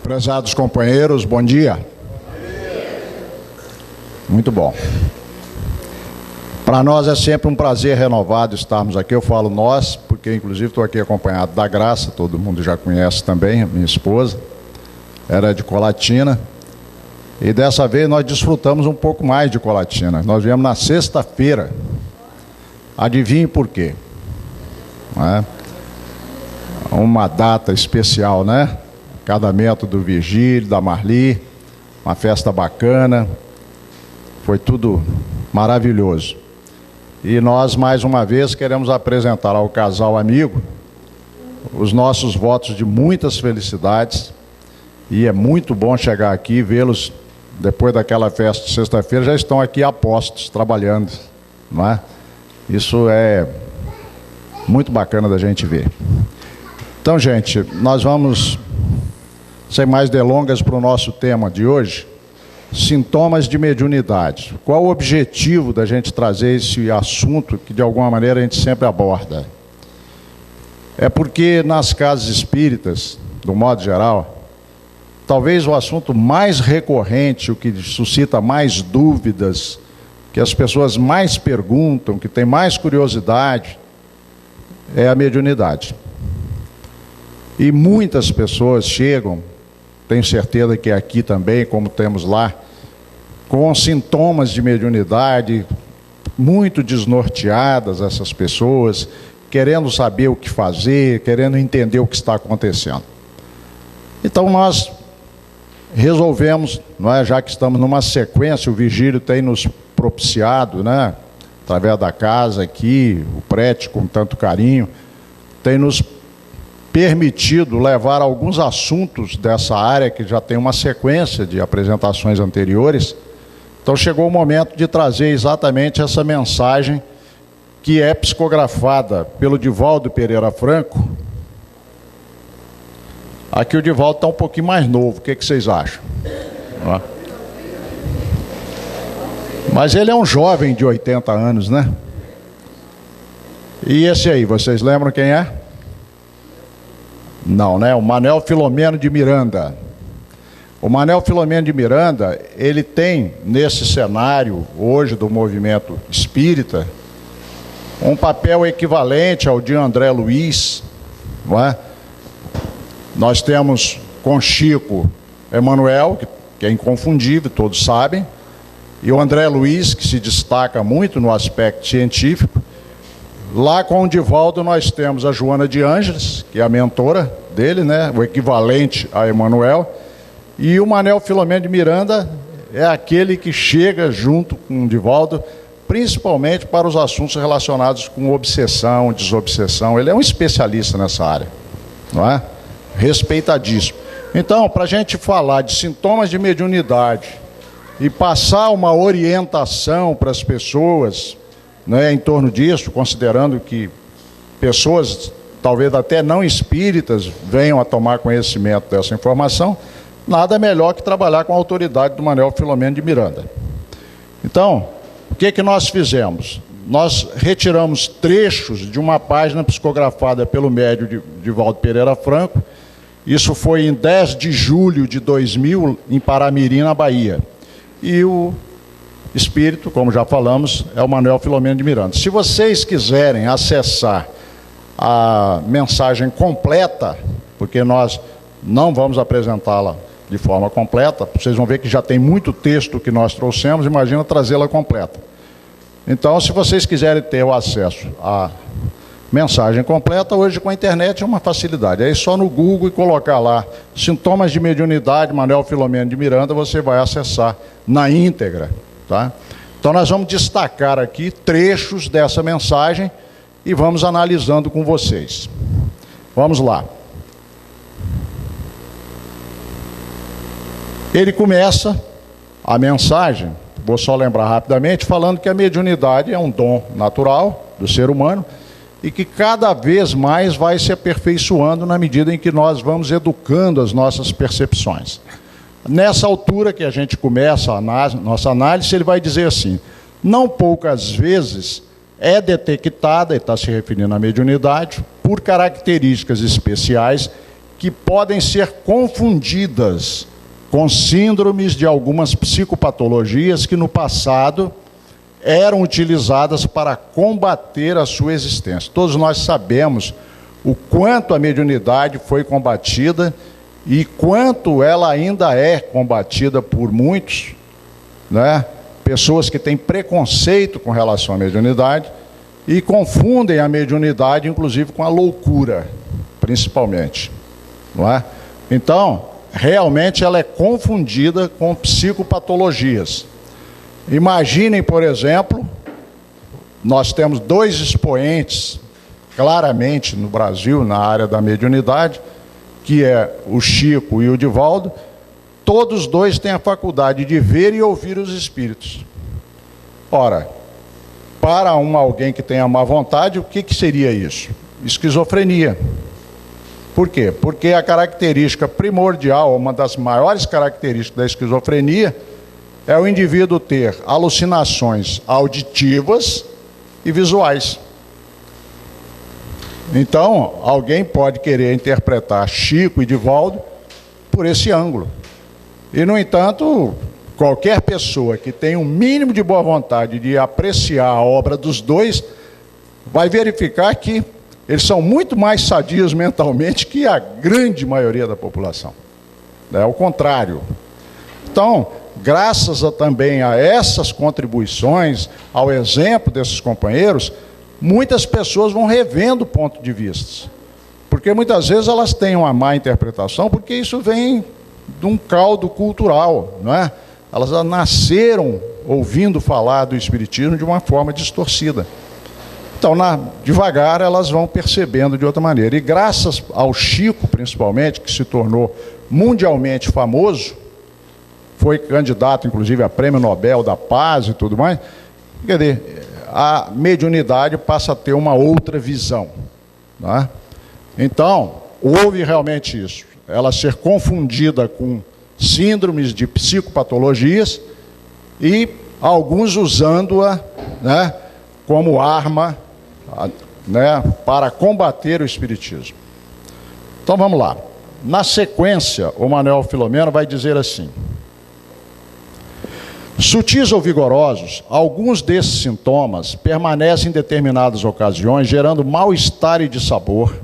Prezados companheiros, bom dia. Muito bom. Para nós é sempre um prazer renovado estarmos aqui. Eu falo nós, porque inclusive estou aqui acompanhado da Graça, todo mundo já conhece também, a minha esposa, era de Colatina. E dessa vez nós desfrutamos um pouco mais de Colatina. Nós viemos na sexta-feira. Adivinhe por quê? Não é? Uma data especial, né? Casamento do Virgílio, da Marli, uma festa bacana, foi tudo maravilhoso. E nós, mais uma vez, queremos apresentar ao casal amigo os nossos votos de muitas felicidades. E é muito bom chegar aqui e vê-los, depois daquela festa de sexta-feira, já estão aqui a postos, trabalhando, não é? Isso é muito bacana da gente ver. Então, gente, nós vamos, sem mais delongas, para o nosso tema de hoje, sintomas de mediunidade. Qual o objetivo da gente trazer esse assunto que, de alguma maneira, a gente sempre aborda? É porque nas casas espíritas, do modo geral, talvez o assunto mais recorrente, o que suscita mais dúvidas, que as pessoas mais perguntam, que tem mais curiosidade, é a mediunidade. E muitas pessoas chegam, tenho certeza que aqui também, como temos lá, com sintomas de mediunidade, muito desnorteadas essas pessoas, querendo saber o que fazer, querendo entender o que está acontecendo. Então nós resolvemos, não é, já que estamos numa sequência, o Virgílio tem nos propiciado, né, através da casa aqui, o prédio com tanto carinho, tem nos permitido levar alguns assuntos dessa área, que já tem uma sequência de apresentações anteriores. Então chegou o momento de trazer exatamente essa mensagem que é psicografada pelo Divaldo Pereira Franco. Aqui o Divaldo está um pouquinho mais novo, o que vocês acham? Mas ele é um jovem de 80 anos, né? E esse aí, vocês lembram quem é? Não, né? O Manuel Filomeno de Miranda. O Manuel Filomeno de Miranda, ele tem, nesse cenário hoje do movimento espírita, um papel equivalente ao de André Luiz, não é? Nós temos com Chico Emanuel, que é inconfundível, todos sabem, e o André Luiz, que se destaca muito no aspecto científico. Lá com o Divaldo nós temos a Joana de Ângeles, que é a mentora dele, né, o equivalente a Emanuel, e o Manuel Filomeno de Miranda é aquele que chega junto com o Divaldo, principalmente para os assuntos relacionados com obsessão, desobsessão. Ele é um especialista nessa área, não é? Respeitadíssimo. Então, para a gente falar de sintomas de mediunidade e passar uma orientação para as pessoas, né, em torno disso, considerando que pessoas, talvez até não espíritas, venham a tomar conhecimento dessa informação, nada melhor que trabalhar com a autoridade do Manuel Filomeno de Miranda. Então, o que nós fizemos? Nós retiramos trechos de uma página psicografada pelo médium Divaldo Pereira Franco. Isso foi em 10 de julho de 2000, em Paramirim, na Bahia. E o espírito, como já falamos, é o Manuel Filomeno de Miranda. Se vocês quiserem acessar a mensagem completa, porque nós não vamos apresentá-la de forma completa, vocês vão ver que já tem muito texto que nós trouxemos, imagina trazê-la completa. Então, se vocês quiserem ter o acesso à mensagem completa, hoje com a internet é uma facilidade. Aí só no Google e colocar lá sintomas de mediunidade, Manuel Filomeno de Miranda, você vai acessar na íntegra. Tá? Então nós vamos destacar aqui trechos dessa mensagem e vamos analisando com vocês. Vamos lá. Ele começa a mensagem, vou só lembrar rapidamente, falando que a mediunidade é um dom natural do ser humano e que cada vez mais vai se aperfeiçoando na medida em que nós vamos educando as nossas percepções. Nessa altura que a gente começa a nossa análise, ele vai dizer assim: não poucas vezes é detectada, ele está se referindo à mediunidade, por características especiais que podem ser confundidas com síndromes de algumas psicopatologias que no passado eram utilizadas para combater a sua existência. Todos nós sabemos o quanto a mediunidade foi combatida e quanto ela ainda é combatida por muitos, né? Pessoas que têm preconceito com relação à mediunidade e confundem a mediunidade, inclusive, com a loucura, principalmente, não é? Então, realmente ela é confundida com psicopatologias. Imaginem, por exemplo, nós temos dois expoentes claramente no Brasil, na área da mediunidade, que é o Chico e o Divaldo. Todos dois têm a faculdade de ver e ouvir os espíritos. Ora, para alguém que tenha má vontade, o que seria isso? Esquizofrenia. Por quê? Porque a característica primordial, uma das maiores características da esquizofrenia, é o indivíduo ter alucinações auditivas e visuais. Então, alguém pode querer interpretar Chico e Divaldo por esse ângulo. E, no entanto, qualquer pessoa que tenha um mínimo de boa vontade de apreciar a obra dos dois, vai verificar que eles são muito mais sadios mentalmente que a grande maioria da população. É o contrário. Então, graças também a essas contribuições, ao exemplo desses companheiros, muitas pessoas vão revendo o ponto de vista. Porque muitas vezes elas têm uma má interpretação, porque isso vem de um caldo cultural, não é? Elas nasceram ouvindo falar do espiritismo de uma forma distorcida. Então, devagar, elas vão percebendo de outra maneira. E graças ao Chico, principalmente, que se tornou mundialmente famoso, foi candidato, inclusive, a Prêmio Nobel da Paz e tudo mais, quer dizer, a mediunidade passa a ter uma outra visão, não é? Então, houve realmente isso. Ela ser confundida com síndromes de psicopatologias e alguns usando-a, né, como arma, né, para combater o espiritismo. Então vamos lá. Na sequência, o Manuel Filomeno vai dizer assim: sutis ou vigorosos, alguns desses sintomas permanecem em determinadas ocasiões, gerando mal-estar e dissabor,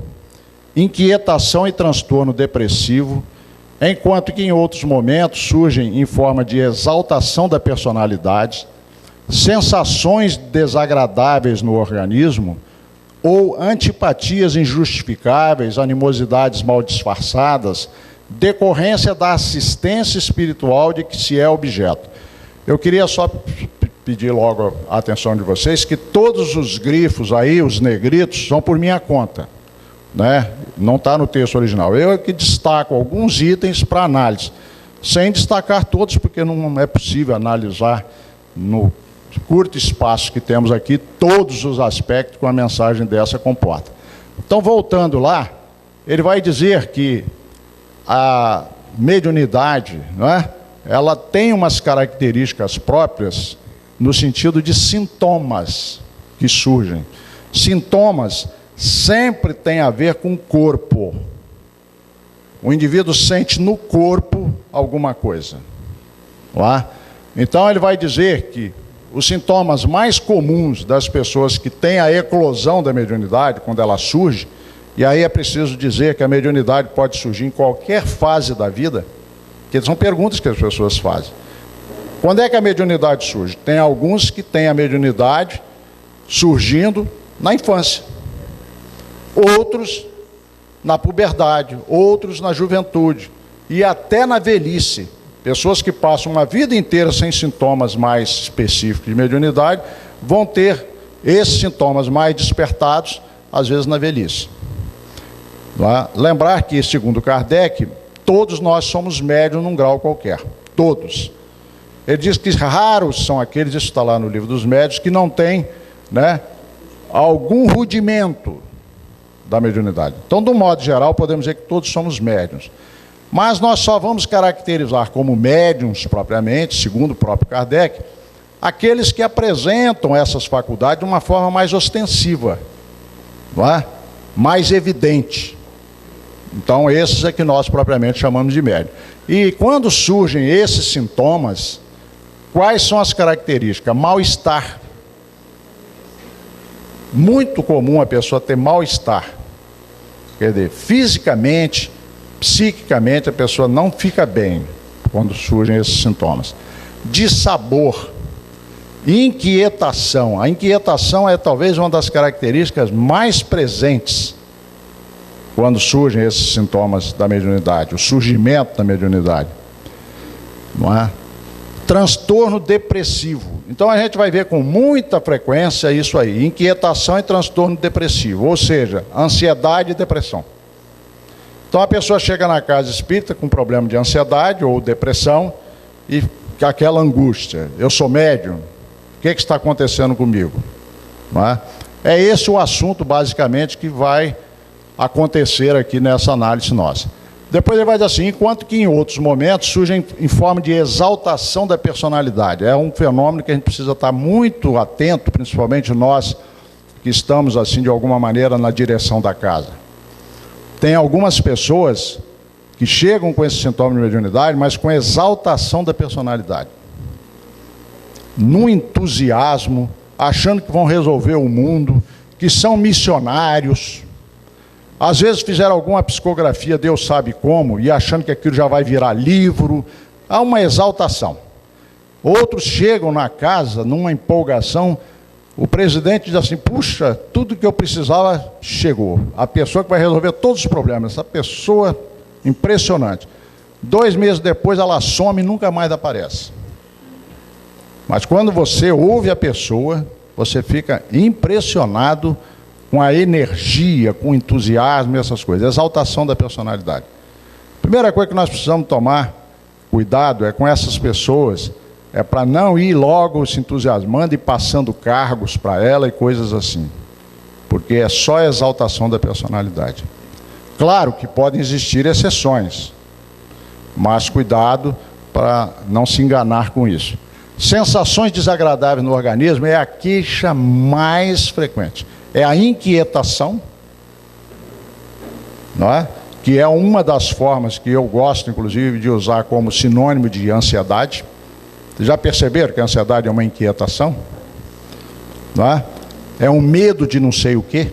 inquietação e transtorno depressivo, enquanto que em outros momentos surgem em forma de exaltação da personalidade, sensações desagradáveis no organismo ou antipatias injustificáveis, animosidades mal disfarçadas, decorrência da assistência espiritual de que se é objeto. Eu queria só pedir logo a atenção de vocês que todos os grifos aí, os negritos, são por minha conta, né? Não está no texto original. Eu é que destaco alguns itens para análise, sem destacar todos, porque não é possível analisar no curto espaço que temos aqui todos os aspectos que uma mensagem dessa comporta. Então, voltando lá, ele vai dizer que a mediunidade, não é? Ela tem umas características próprias no sentido de sintomas que surgem. Sintomas sempre têm a ver com o corpo. O indivíduo sente no corpo alguma coisa. Não é? Então ele vai dizer que os sintomas mais comuns das pessoas que têm a eclosão da mediunidade, quando ela surge, e aí é preciso dizer que a mediunidade pode surgir em qualquer fase da vida, que são perguntas que as pessoas fazem. Quando é que a mediunidade surge? Tem alguns que têm a mediunidade surgindo na infância, outros na puberdade, outros na juventude e até na velhice. Pessoas que passam uma vida inteira sem sintomas mais específicos de mediunidade vão ter esses sintomas mais despertados, às vezes na velhice. Lembrar que, segundo Kardec, todos nós somos médiuns num grau qualquer, todos. Ele diz que raros são aqueles, isso está lá no livro dos médiuns, que não têm, né, algum rudimento da mediunidade. Então, do modo geral, podemos dizer que todos somos médiuns. Mas nós só vamos caracterizar como médiuns propriamente, segundo o próprio Kardec, aqueles que apresentam essas faculdades de uma forma mais ostensiva, não é? Mais evidente. Então, esses é que nós propriamente chamamos de médium. E quando surgem esses sintomas, quais são as características? Mal-estar. Muito comum a pessoa ter mal-estar. Quer dizer, fisicamente, psiquicamente, a pessoa não fica bem quando surgem esses sintomas. Dissabor, inquietação. A inquietação é talvez uma das características mais presentes quando surgem esses sintomas da mediunidade, o surgimento da mediunidade, não é? Transtorno depressivo. Então a gente vai ver com muita frequência isso aí, inquietação e transtorno depressivo, ou seja, ansiedade e depressão. Então a pessoa chega na casa espírita com problema de ansiedade ou depressão e aquela angústia, eu sou médium, o que está acontecendo comigo? Não é? É esse o assunto basicamente que vai acontecer aqui nessa análise nossa. Depois ele vai dizer assim, enquanto que em outros momentos surgem em forma de exaltação da personalidade. É um fenômeno que a gente precisa estar muito atento, principalmente nós que estamos assim de alguma maneira na direção da casa. Tem algumas pessoas que chegam com esse sintoma de mediunidade, mas com exaltação da personalidade. No entusiasmo, achando que vão resolver o mundo, que são missionários. Às vezes fizeram alguma psicografia, Deus sabe como, e achando que aquilo já vai virar livro. Há uma exaltação. Outros chegam na casa, numa empolgação, o presidente diz assim, puxa, tudo que eu precisava chegou. A pessoa que vai resolver todos os problemas, essa pessoa impressionante. 2 meses depois ela some e nunca mais aparece. Mas quando você ouve a pessoa, você fica impressionado com a energia, com o entusiasmo e essas coisas. Exaltação da personalidade. Primeira coisa que nós precisamos tomar cuidado é com essas pessoas, é para não ir logo se entusiasmando e passando cargos para ela e coisas assim. Porque é só exaltação da personalidade. Claro que podem existir exceções, mas cuidado para não se enganar com isso. Sensações desagradáveis no organismo é a queixa mais frequente. É a inquietação, não é? Que é uma das formas que eu gosto, inclusive, de usar como sinônimo de ansiedade. Vocês já perceberam que a ansiedade é uma inquietação? Não é? É um medo de não sei o quê.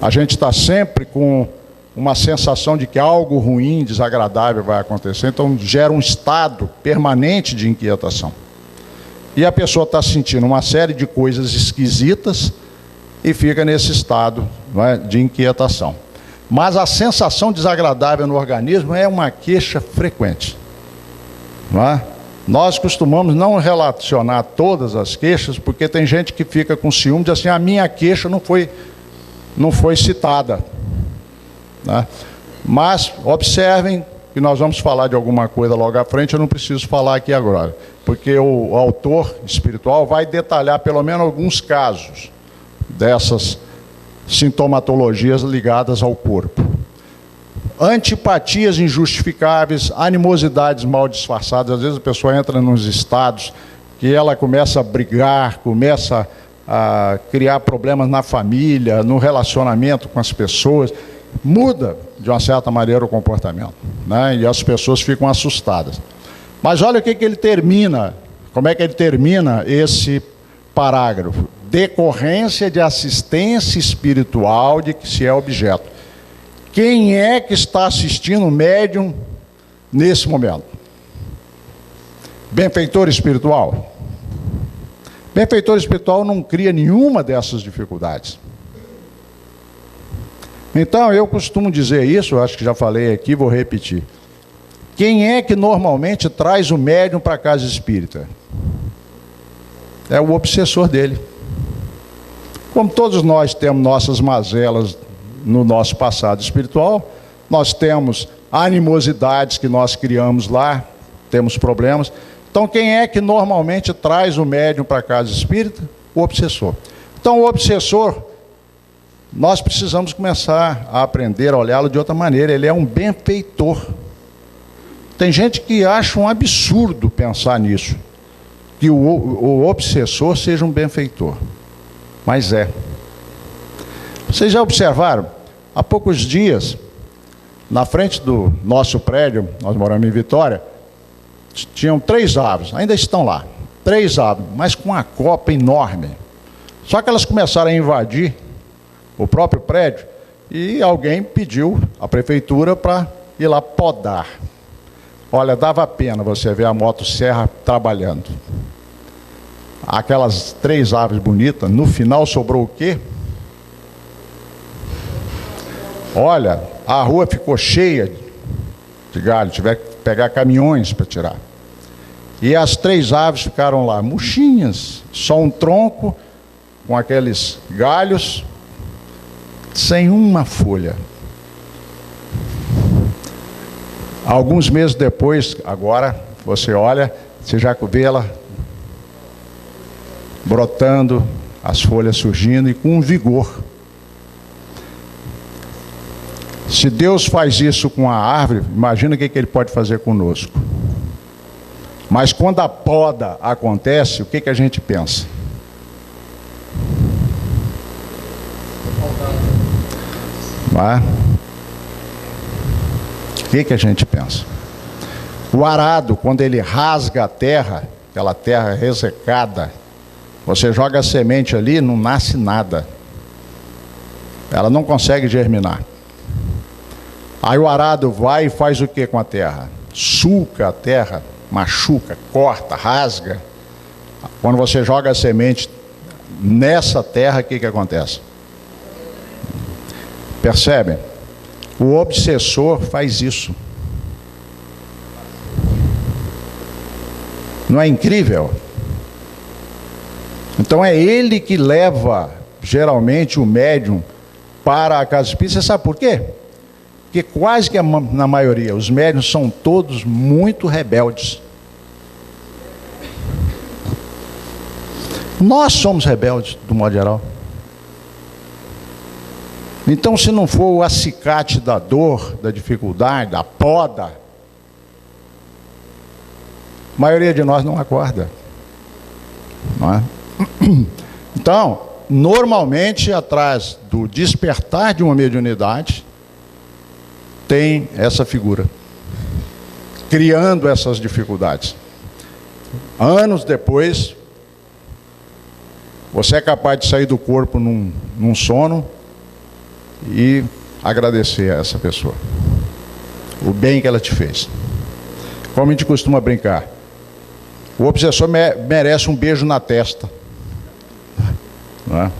A gente está sempre com uma sensação de que algo ruim, desagradável vai acontecer, então gera um estado permanente de inquietação. E a pessoa está sentindo uma série de coisas esquisitas e fica nesse estado, não é, de inquietação. Mas a sensação desagradável no organismo é uma queixa frequente. Não é? Nós costumamos não relacionar todas as queixas, porque tem gente que fica com ciúme, diz assim, a minha queixa não foi citada. Né? Mas observem que nós vamos falar de alguma coisa logo à frente, eu não preciso falar aqui agora, porque o autor espiritual vai detalhar pelo menos alguns casos dessas sintomatologias ligadas ao corpo. Antipatias injustificáveis, animosidades mal disfarçadas. Às vezes a pessoa entra nos estados que ela começa a brigar, começa a criar problemas na família, no relacionamento com as pessoas, muda de uma certa maneira o comportamento, né? E as pessoas ficam assustadas. Mas olha o que ele termina, como é que ele termina esse parágrafo: decorrência de assistência espiritual de que se é objeto. Quem é que está assistindo o médium nesse momento? Benfeitor espiritual? Benfeitor espiritual não cria nenhuma dessas dificuldades. Então eu costumo dizer isso, eu acho que já falei aqui, vou repetir. Quem é que normalmente traz o médium para a casa espírita? É o obsessor dele. Como todos nós temos nossas mazelas no nosso passado espiritual, nós temos animosidades que nós criamos lá, temos problemas. Então quem é que normalmente traz o médium para a casa espírita? O obsessor. Então o obsessor, nós precisamos começar a aprender a olhá-lo de outra maneira. Ele é um benfeitor. Tem gente que acha um absurdo pensar nisso, que o obsessor seja um benfeitor. Mas é. Vocês já observaram? Há poucos dias Na frente do nosso prédio, nós moramos em Vitória, tinham 3 árvores, ainda estão lá, 3 árvores, mas com uma copa enorme. Só que elas começaram a invadir o próprio prédio e alguém pediu à prefeitura para ir lá podar. Olha, dava pena você ver a motosserra trabalhando. Aquelas 3 árvores bonitas, no final sobrou o quê? Olha, a rua ficou cheia de galho, tiveram que pegar caminhões para tirar. E as 3 árvores ficaram lá, murchinhas, só um tronco com aqueles galhos, sem uma folha. Alguns meses depois, agora, você olha, você já vê ela brotando, as folhas surgindo e com vigor. Se Deus faz isso com a árvore, imagina o que Ele pode fazer conosco. Mas quando a poda acontece, o que a gente pensa? Não é? O que a gente pensa? O arado, quando ele rasga a terra, aquela terra ressecada, você joga a semente ali, não nasce nada. Ela não consegue germinar. Aí o arado vai e faz o que com a terra? Sulca a terra, machuca, corta, rasga. Quando você joga a semente nessa terra, o que acontece? Percebem? O obsessor faz isso. Não é incrível? Então é ele que leva, geralmente, o médium para a casa espírita. Você sabe por quê? Porque quase que na maioria, os médiuns são todos muito rebeldes. Nós somos rebeldes, do modo geral. Então, se não for o acicate da dor, da dificuldade, da poda, a maioria de nós não acorda. Não é? Então, normalmente, atrás do despertar de uma mediunidade, tem essa figura, criando essas dificuldades. Anos depois, você é capaz de sair do corpo num sono e agradecer a essa pessoa o bem que ela te fez. Como a gente costuma brincar, o obsessor merece um beijo na testa, não é?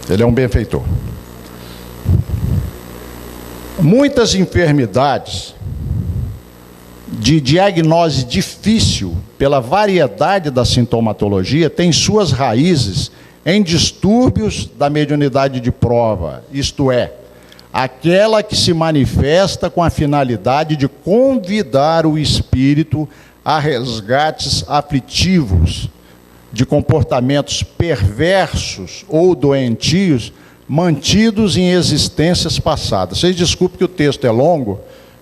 Ele é um benfeitor. Muitas enfermidades de diagnose difícil pela variedade da sintomatologia têm suas raízes em distúrbios da mediunidade de prova, isto é, aquela que se manifesta com a finalidade de convidar o espírito a resgates aflitivos de comportamentos perversos ou doentios mantidos em existências passadas. Vocês desculpem que o texto é longo,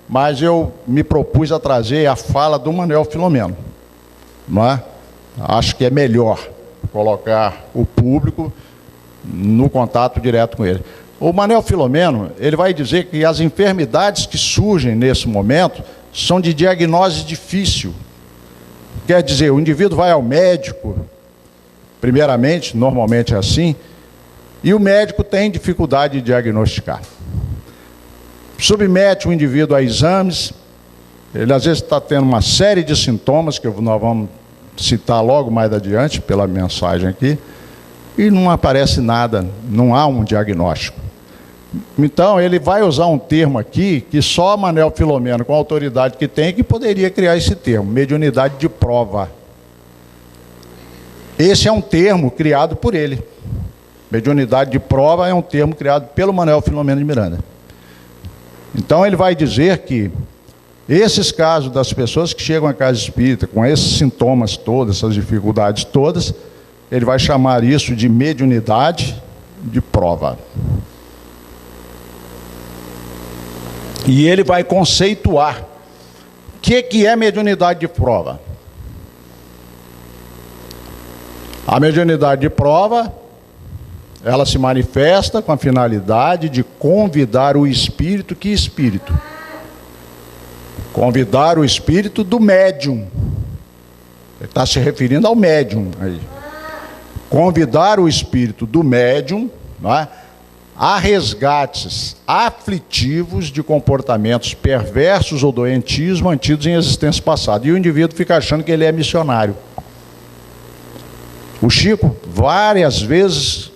mas eu me propus a trazer a fala do Manuel Filomeno, não é? Acho que é melhor colocar o público no contato direto com ele. O Manuel Filomeno, ele vai dizer que as enfermidades que surgem nesse momento são de diagnose difícil. Quer dizer, o indivíduo vai ao médico, primeiramente, normalmente é assim, e o médico tem dificuldade de diagnosticar. Submete o indivíduo a exames, ele às vezes está tendo uma série de sintomas, que nós vamos citar logo mais adiante, pela mensagem aqui, e não aparece nada, não há um diagnóstico. Então, ele vai usar um termo aqui, que só Manuel Filomeno, com a autoridade que tem, que poderia criar esse termo, mediunidade de prova. Esse é um termo criado por ele. Mediunidade de prova é um termo criado pelo Manuel Filomeno de Miranda. Então ele vai dizer que esses casos das pessoas que chegam à casa espírita com esses sintomas todos, essas dificuldades todas, ele vai chamar isso de mediunidade de prova. E ele vai conceituar o que é mediunidade de prova. A mediunidade de prova, ela se manifesta com a finalidade de convidar o espírito. Que espírito? Convidar o espírito do médium. Ele está se referindo ao médium aí. Convidar o espírito do médium, não é, a resgates aflitivos de comportamentos perversos ou doentios mantidos em existência passada. E o indivíduo fica achando que ele é missionário. O Chico várias vezes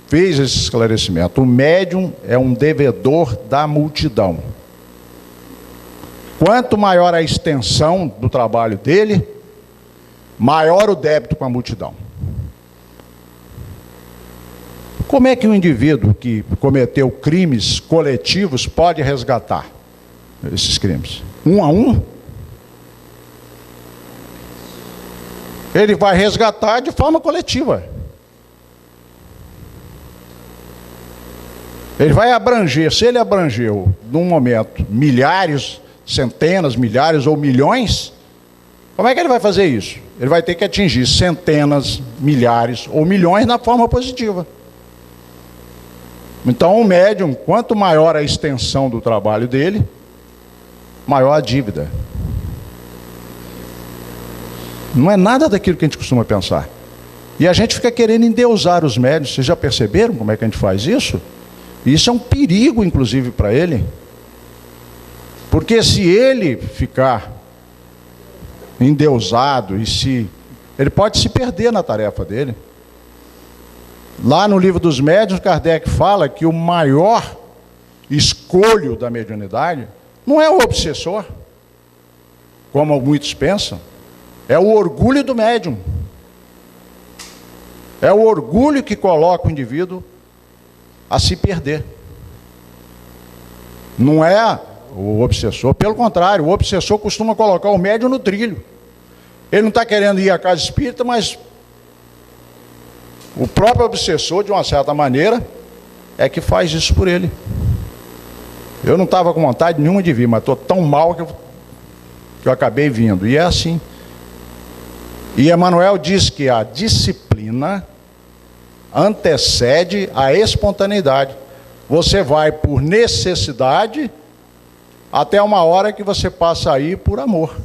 fez esse esclarecimento. O médium é um devedor da multidão. Quanto maior a extensão do trabalho dele, maior o débito com a multidão. Como é que um indivíduo que cometeu crimes coletivos pode resgatar esses crimes? Um a um? Ele vai resgatar de forma coletiva. Ele vai abranger, se ele abrangeu, num momento, milhares, centenas, milhares ou milhões, como é que ele vai fazer isso? Ele vai ter que atingir centenas, milhares ou milhões na forma positiva. Então, o médium, quanto maior a extensão do trabalho dele, maior a dívida. Não é nada daquilo que a gente costuma pensar. E a gente fica querendo endeusar os médiuns. Vocês já perceberam como é que a gente faz isso? Isso é um perigo, inclusive, para ele. Porque se ele ficar endeusado, ele pode se perder na tarefa dele. Lá no livro dos médiuns, Kardec fala que o maior escolho da mediunidade não é o obsessor, como muitos pensam, é o orgulho do médium. É o orgulho que coloca o indivíduo a se perder. Não é o obsessor, pelo contrário, o obsessor costuma colocar o médium no trilho. Ele não está querendo ir à casa espírita, mas o próprio obsessor, de uma certa maneira, é que faz isso por ele. Eu não estava com vontade nenhuma de vir, mas estou tão mal que eu acabei vindo. E é assim. E Emmanuel diz que a disciplina antecede a espontaneidade. Você vai por necessidade até uma hora que você passa a ir por amor.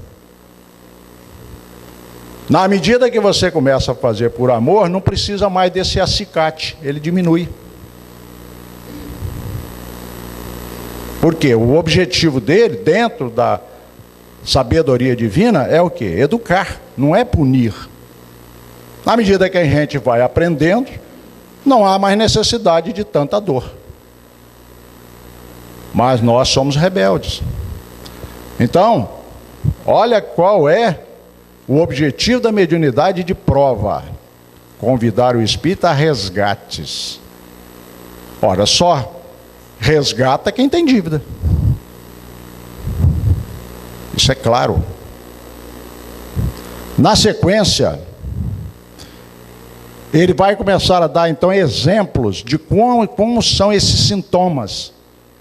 Na medida que você começa a fazer por amor, não precisa mais desse acicate, ele diminui. Porque o objetivo dele, dentro da sabedoria divina, é o quê? Educar, não é punir. Na medida que a gente vai aprendendo, não há mais necessidade de tanta dor. Mas nós somos rebeldes. Então, olha qual é o objetivo da mediunidade de prova: convidar o espírito a resgates. Ora, só resgata quem tem dívida. Isso é claro. Na sequência, ele vai começar a dar então exemplos de como são esses sintomas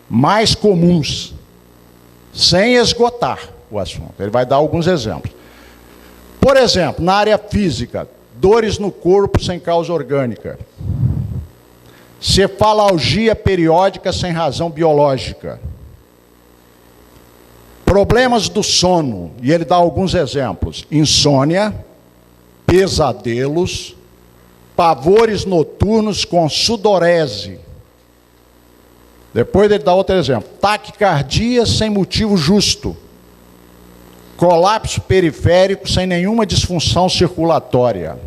mais comuns, sem esgotar o assunto. Ele vai dar alguns exemplos. Por exemplo, na área física, dores no corpo sem causa orgânica, cefalgia periódica sem razão biológica, problemas do sono, e ele dá alguns exemplos: insônia, pesadelos, pavores noturnos com sudorese. Depois ele dá outro exemplo: taquicardia sem motivo justo, colapso periférico sem nenhuma disfunção circulatória,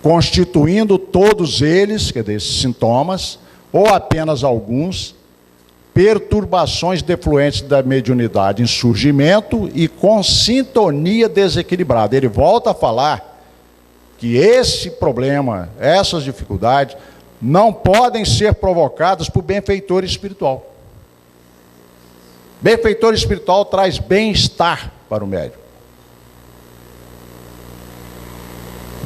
constituindo todos eles, quer dizer, esses sintomas, ou apenas alguns, perturbações defluentes da mediunidade em surgimento e com sintonia desequilibrada. Ele volta a falar que esse problema, essas dificuldades, não podem ser provocadas por benfeitor espiritual. Benfeitor espiritual traz bem-estar para o médium.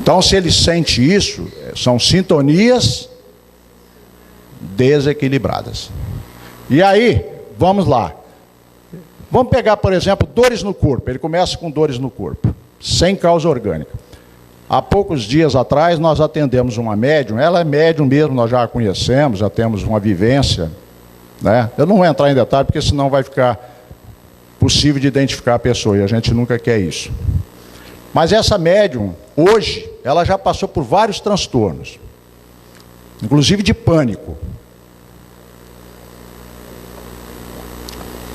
Então, se ele sente isso, são sintonias desequilibradas. E aí, vamos lá. Vamos pegar, por exemplo, dores no corpo. Ele começa com dores no corpo, sem causa orgânica. Há poucos dias atrás, nós atendemos uma médium. Ela é médium mesmo, nós já a conhecemos, já temos uma vivência, né? Eu não vou entrar em detalhe, porque senão vai ficar possível de identificar a pessoa, e a gente nunca quer isso. Mas essa médium, hoje, ela já passou por vários transtornos, inclusive de pânico.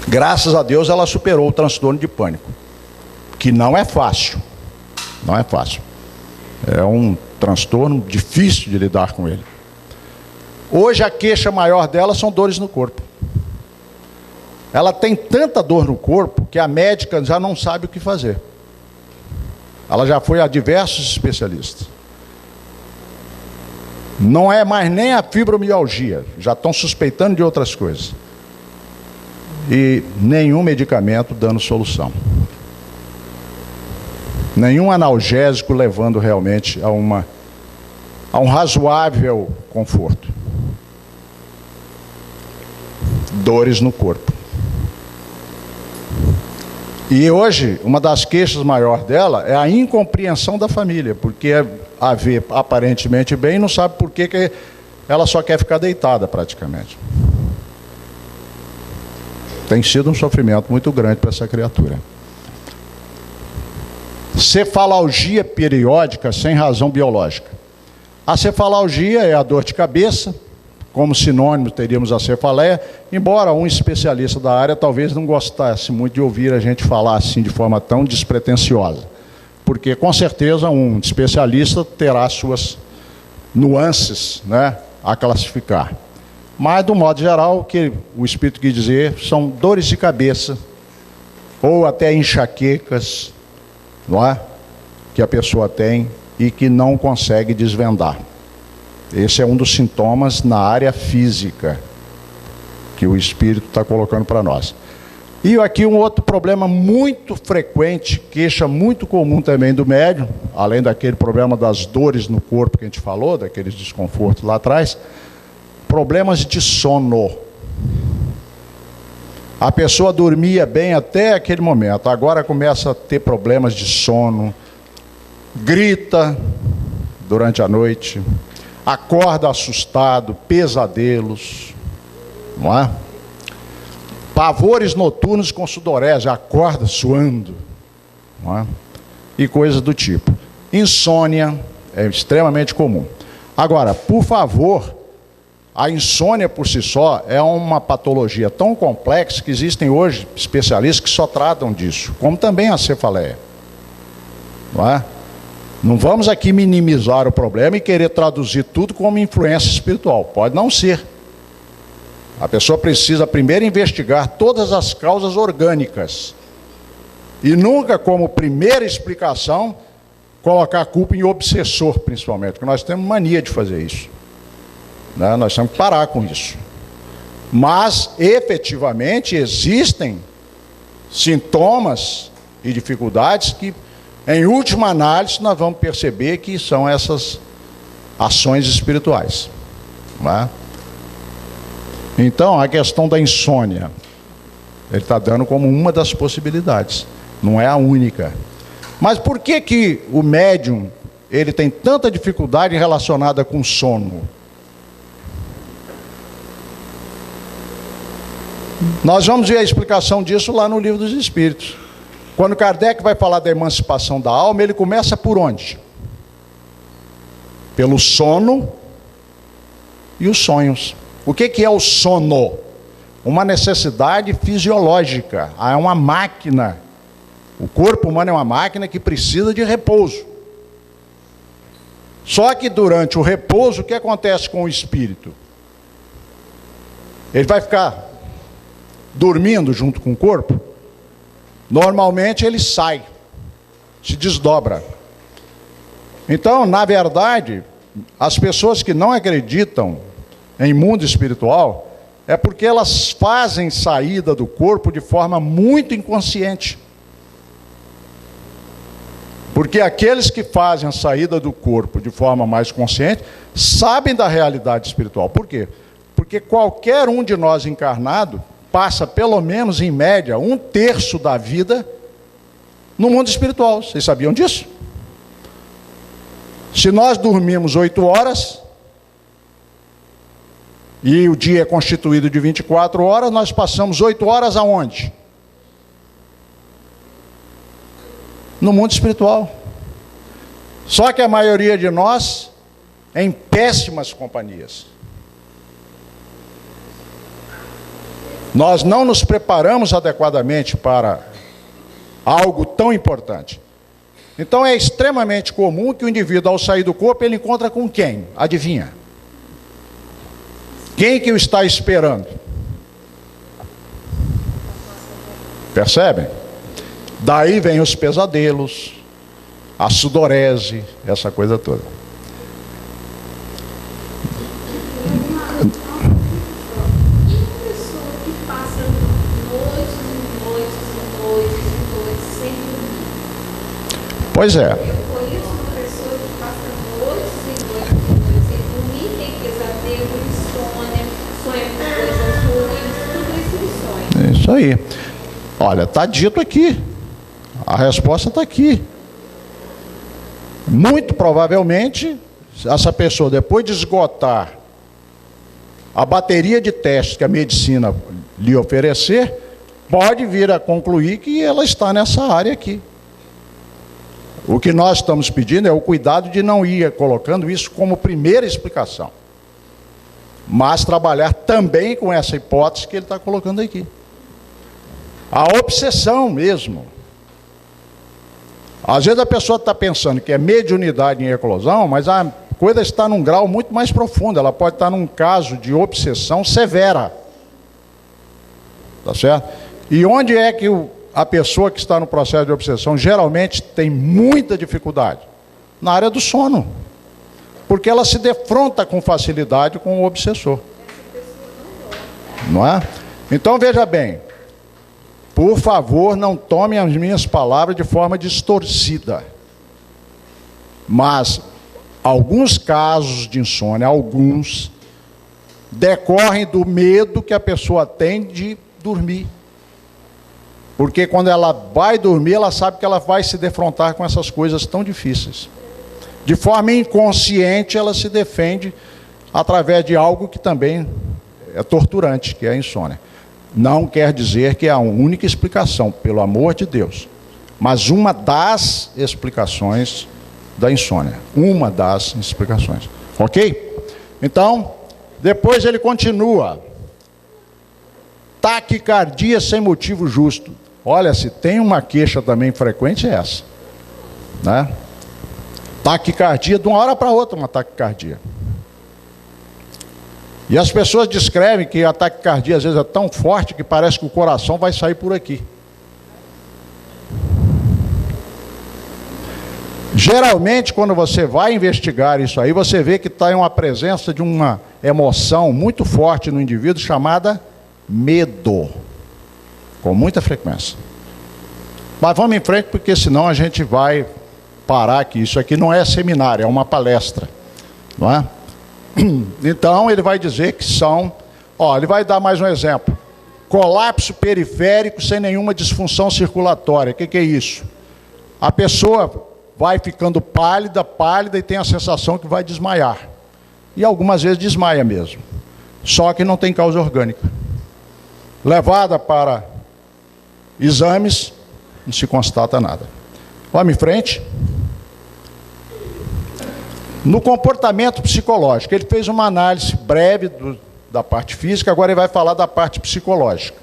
Graças a Deus ela superou o transtorno de pânico, que não é fácil, não é fácil. É um transtorno difícil de lidar com ele. Hoje a queixa maior dela são dores no corpo. Ela tem tanta dor no corpo que a médica já não sabe o que fazer. Ela já foi a diversos especialistas. Não é mais nem a fibromialgia, já estão suspeitando de outras coisas. E nenhum medicamento dando solução. Nenhum analgésico levando realmente a um razoável conforto. Dores no corpo. E hoje, uma das queixas maiores dela é a incompreensão da família, porque a vê aparentemente bem e não sabe por que ela só quer ficar deitada praticamente. Tem sido um sofrimento muito grande para essa criatura. Cefalgia periódica sem razão biológica. A cefalgia é a dor de cabeça, como sinônimo teríamos a cefaleia, embora um especialista da área talvez não gostasse muito de ouvir a gente falar assim de forma tão despretensiosa, porque com certeza um especialista terá suas nuances, né, a classificar. Mas, do modo geral, o que o Espírito quis dizer são dores de cabeça, ou até enxaquecas, não é? Que a pessoa tem e que não consegue desvendar. Esse é um dos sintomas na área física que o Espírito está colocando para nós. E aqui um outro problema muito frequente, queixa muito comum também do médium, além daquele problema das dores no corpo que a gente falou, daqueles desconfortos lá atrás, problemas de sono. A pessoa dormia bem até aquele momento, agora começa a ter problemas de sono, grita durante a noite, acorda assustado, pesadelos, não é? Pavores noturnos com sudorese, acorda suando, não é? E coisas do tipo. Insônia é extremamente comum. Agora, por favor, a insônia por si só é uma patologia tão complexa que existem hoje especialistas que só tratam disso, como também a cefaleia. Não é? Não vamos aqui minimizar o problema e querer traduzir tudo como influência espiritual. Pode não ser. A pessoa precisa primeiro investigar todas as causas orgânicas. E nunca, como primeira explicação, colocar a culpa em obsessor, principalmente, porque nós temos mania de fazer isso. Né? Nós temos que parar com isso. Mas, efetivamente, existem sintomas e dificuldades que, em última análise, nós vamos perceber que são essas ações espirituais. Né? Então, a questão da insônia, ele está dando como uma das possibilidades, não é a única. Mas por que o médium ele tem tanta dificuldade relacionada com sono? Nós vamos ver a explicação disso lá no Livro dos Espíritos. Quando Kardec vai falar da emancipação da alma, ele começa por onde? Pelo sono e os sonhos. O que é o sono? Uma necessidade fisiológica. É uma máquina. O corpo humano é uma máquina que precisa de repouso. Só que durante o repouso, o que acontece com o espírito? Ele vai ficar dormindo junto com o corpo? Normalmente ele sai, se desdobra. Então, na verdade, as pessoas que não acreditam em mundo espiritual, é porque elas fazem saída do corpo de forma muito inconsciente. Porque aqueles que fazem a saída do corpo de forma mais consciente, sabem da realidade espiritual. Por quê? Porque qualquer um de nós encarnado passa pelo menos em média 1/3 da vida no mundo espiritual. Vocês sabiam disso? Se nós dormimos 8 horas e o dia é constituído de 24 horas, nós passamos 8 horas aonde? no mundo espiritual. Só que a maioria de nós é em péssimas companhias. Nós não nos preparamos adequadamente para algo tão importante. Então é extremamente comum que o indivíduo, ao sair do corpo, ele encontra com quem? Adivinha? Quem que o está esperando? Percebem? Daí vem os pesadelos, a sudorese, essa coisa toda. Pois é. Eu conheço uma pessoa que passa noites e noites sem dormir, tem pesadelo, insônia, sonha com coisas ruins, tudo isso ele sonha. É isso aí. Olha, está dito aqui. A resposta está aqui. Muito provavelmente, essa pessoa, depois de esgotar a bateria de testes que a medicina lhe oferecer, pode vir a concluir que ela está nessa área aqui. O que nós estamos pedindo é o cuidado de não ir colocando isso como primeira explicação, mas trabalhar também com essa hipótese que ele está colocando aqui. A obsessão mesmo. Às vezes a pessoa está pensando que é mediunidade em eclosão, mas a coisa está num grau muito mais profundo. Ela pode estar num caso de obsessão severa. Tá certo? E onde é que a pessoa que está no processo de obsessão geralmente tem muita dificuldade? Na área do sono. Porque ela se defronta com facilidade com o obsessor. Não é? Então veja bem, por favor, não tome as minhas palavras de forma distorcida. Mas alguns casos de insônia, alguns, decorrem do medo que a pessoa tem de dormir. Porque quando ela vai dormir, ela sabe que ela vai se defrontar com essas coisas tão difíceis. De forma inconsciente, ela se defende através de algo que também é torturante, que é a insônia. Não quer dizer que é a única explicação, pelo amor de Deus. Mas uma das explicações da insônia. Uma das explicações. Ok? Então, depois ele continua. Taquicardia sem motivo justo. Olha, se tem uma queixa também frequente, é essa. Né? Taquicardia, de uma hora para outra, uma taquicardia. E as pessoas descrevem que a taquicardia às vezes é tão forte que parece que o coração vai sair por aqui. Geralmente, quando você vai investigar isso aí, você vê que está em uma presença de uma emoção muito forte no indivíduo chamada medo. Com muita frequência. Mas vamos em frente, porque senão a gente vai parar aqui. Isso aqui não é seminário, é uma palestra. Não é? Então ele vai dizer que são, ele vai dar mais um exemplo. Colapso periférico sem nenhuma disfunção circulatória. O que é isso? A pessoa vai ficando pálida e tem a sensação que vai desmaiar. E algumas vezes desmaia mesmo. Só que não tem causa orgânica. Levada para exames, não se constata nada. Vamos em frente. No comportamento psicológico, ele fez uma análise breve da parte física, agora ele vai falar da parte psicológica.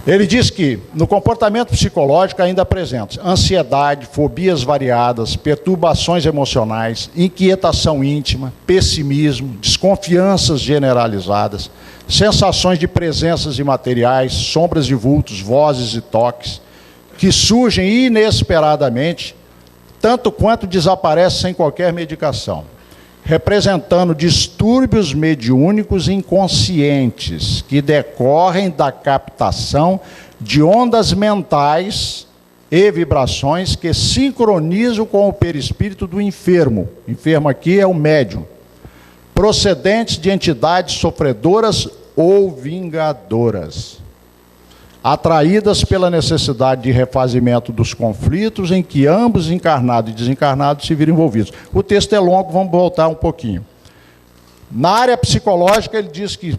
Ele diz que no comportamento psicológico ainda apresenta ansiedade, fobias variadas, perturbações emocionais, inquietação íntima, pessimismo, desconfianças generalizadas, sensações de presenças imateriais, sombras de vultos, vozes e toques, que surgem inesperadamente, tanto quanto desaparecem sem qualquer medicação, representando distúrbios mediúnicos inconscientes que decorrem da captação de ondas mentais e vibrações que sincronizam com o perispírito do enfermo. O enfermo aqui é o médium, procedentes de entidades sofredoras ou vingadoras, atraídas pela necessidade de refazimento dos conflitos em que ambos, encarnado e desencarnado, se viram envolvidos. O texto é longo, vamos voltar um pouquinho. Na área psicológica, ele diz que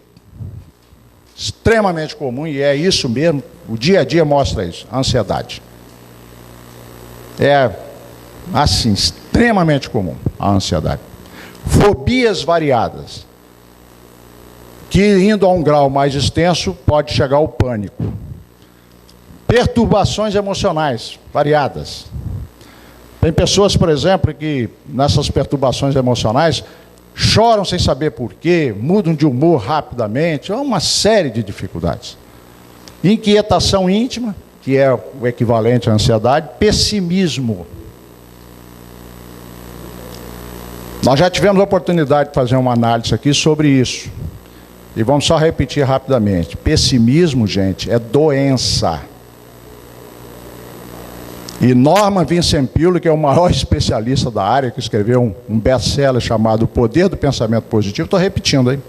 extremamente comum, e é isso mesmo, o dia a dia mostra isso, a ansiedade. É, assim, extremamente comum a ansiedade. Fobias variadas, que indo a um grau mais extenso, pode chegar ao pânico. Perturbações emocionais variadas. Tem pessoas, por exemplo, que nessas perturbações emocionais choram sem saber porquê, mudam de humor rapidamente, é uma série de dificuldades. Inquietação íntima, que é o equivalente à ansiedade, pessimismo. Nós já tivemos a oportunidade de fazer uma análise aqui sobre isso. E vamos só repetir rapidamente. Pessimismo, gente, é doença. E Norman Vincent Peale, que é o maior especialista da área, que escreveu um best-seller chamado O Poder do Pensamento Positivo, estou repetindo aí.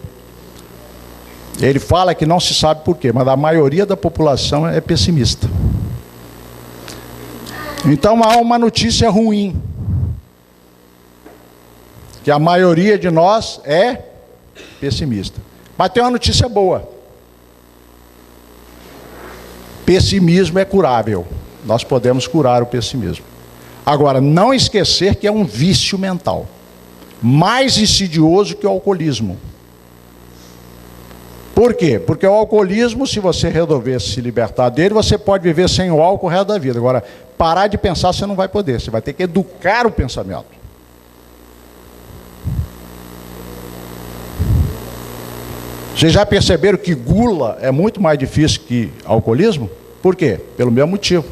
Ele fala que não se sabe por quê, mas a maioria da população é pessimista. Então há uma notícia ruim, que a maioria de nós é pessimista. Mas tem uma notícia boa. Pessimismo é curável. Nós podemos curar o pessimismo. Agora, não esquecer que é um vício mental, mais insidioso que o alcoolismo. Por quê? Porque o alcoolismo, se você resolver se libertar dele, você pode viver sem o álcool o resto da vida. Agora, parar de pensar você não vai poder, você vai ter que educar o pensamento. Vocês já perceberam que gula é muito mais difícil que alcoolismo? Por quê? Pelo mesmo motivo.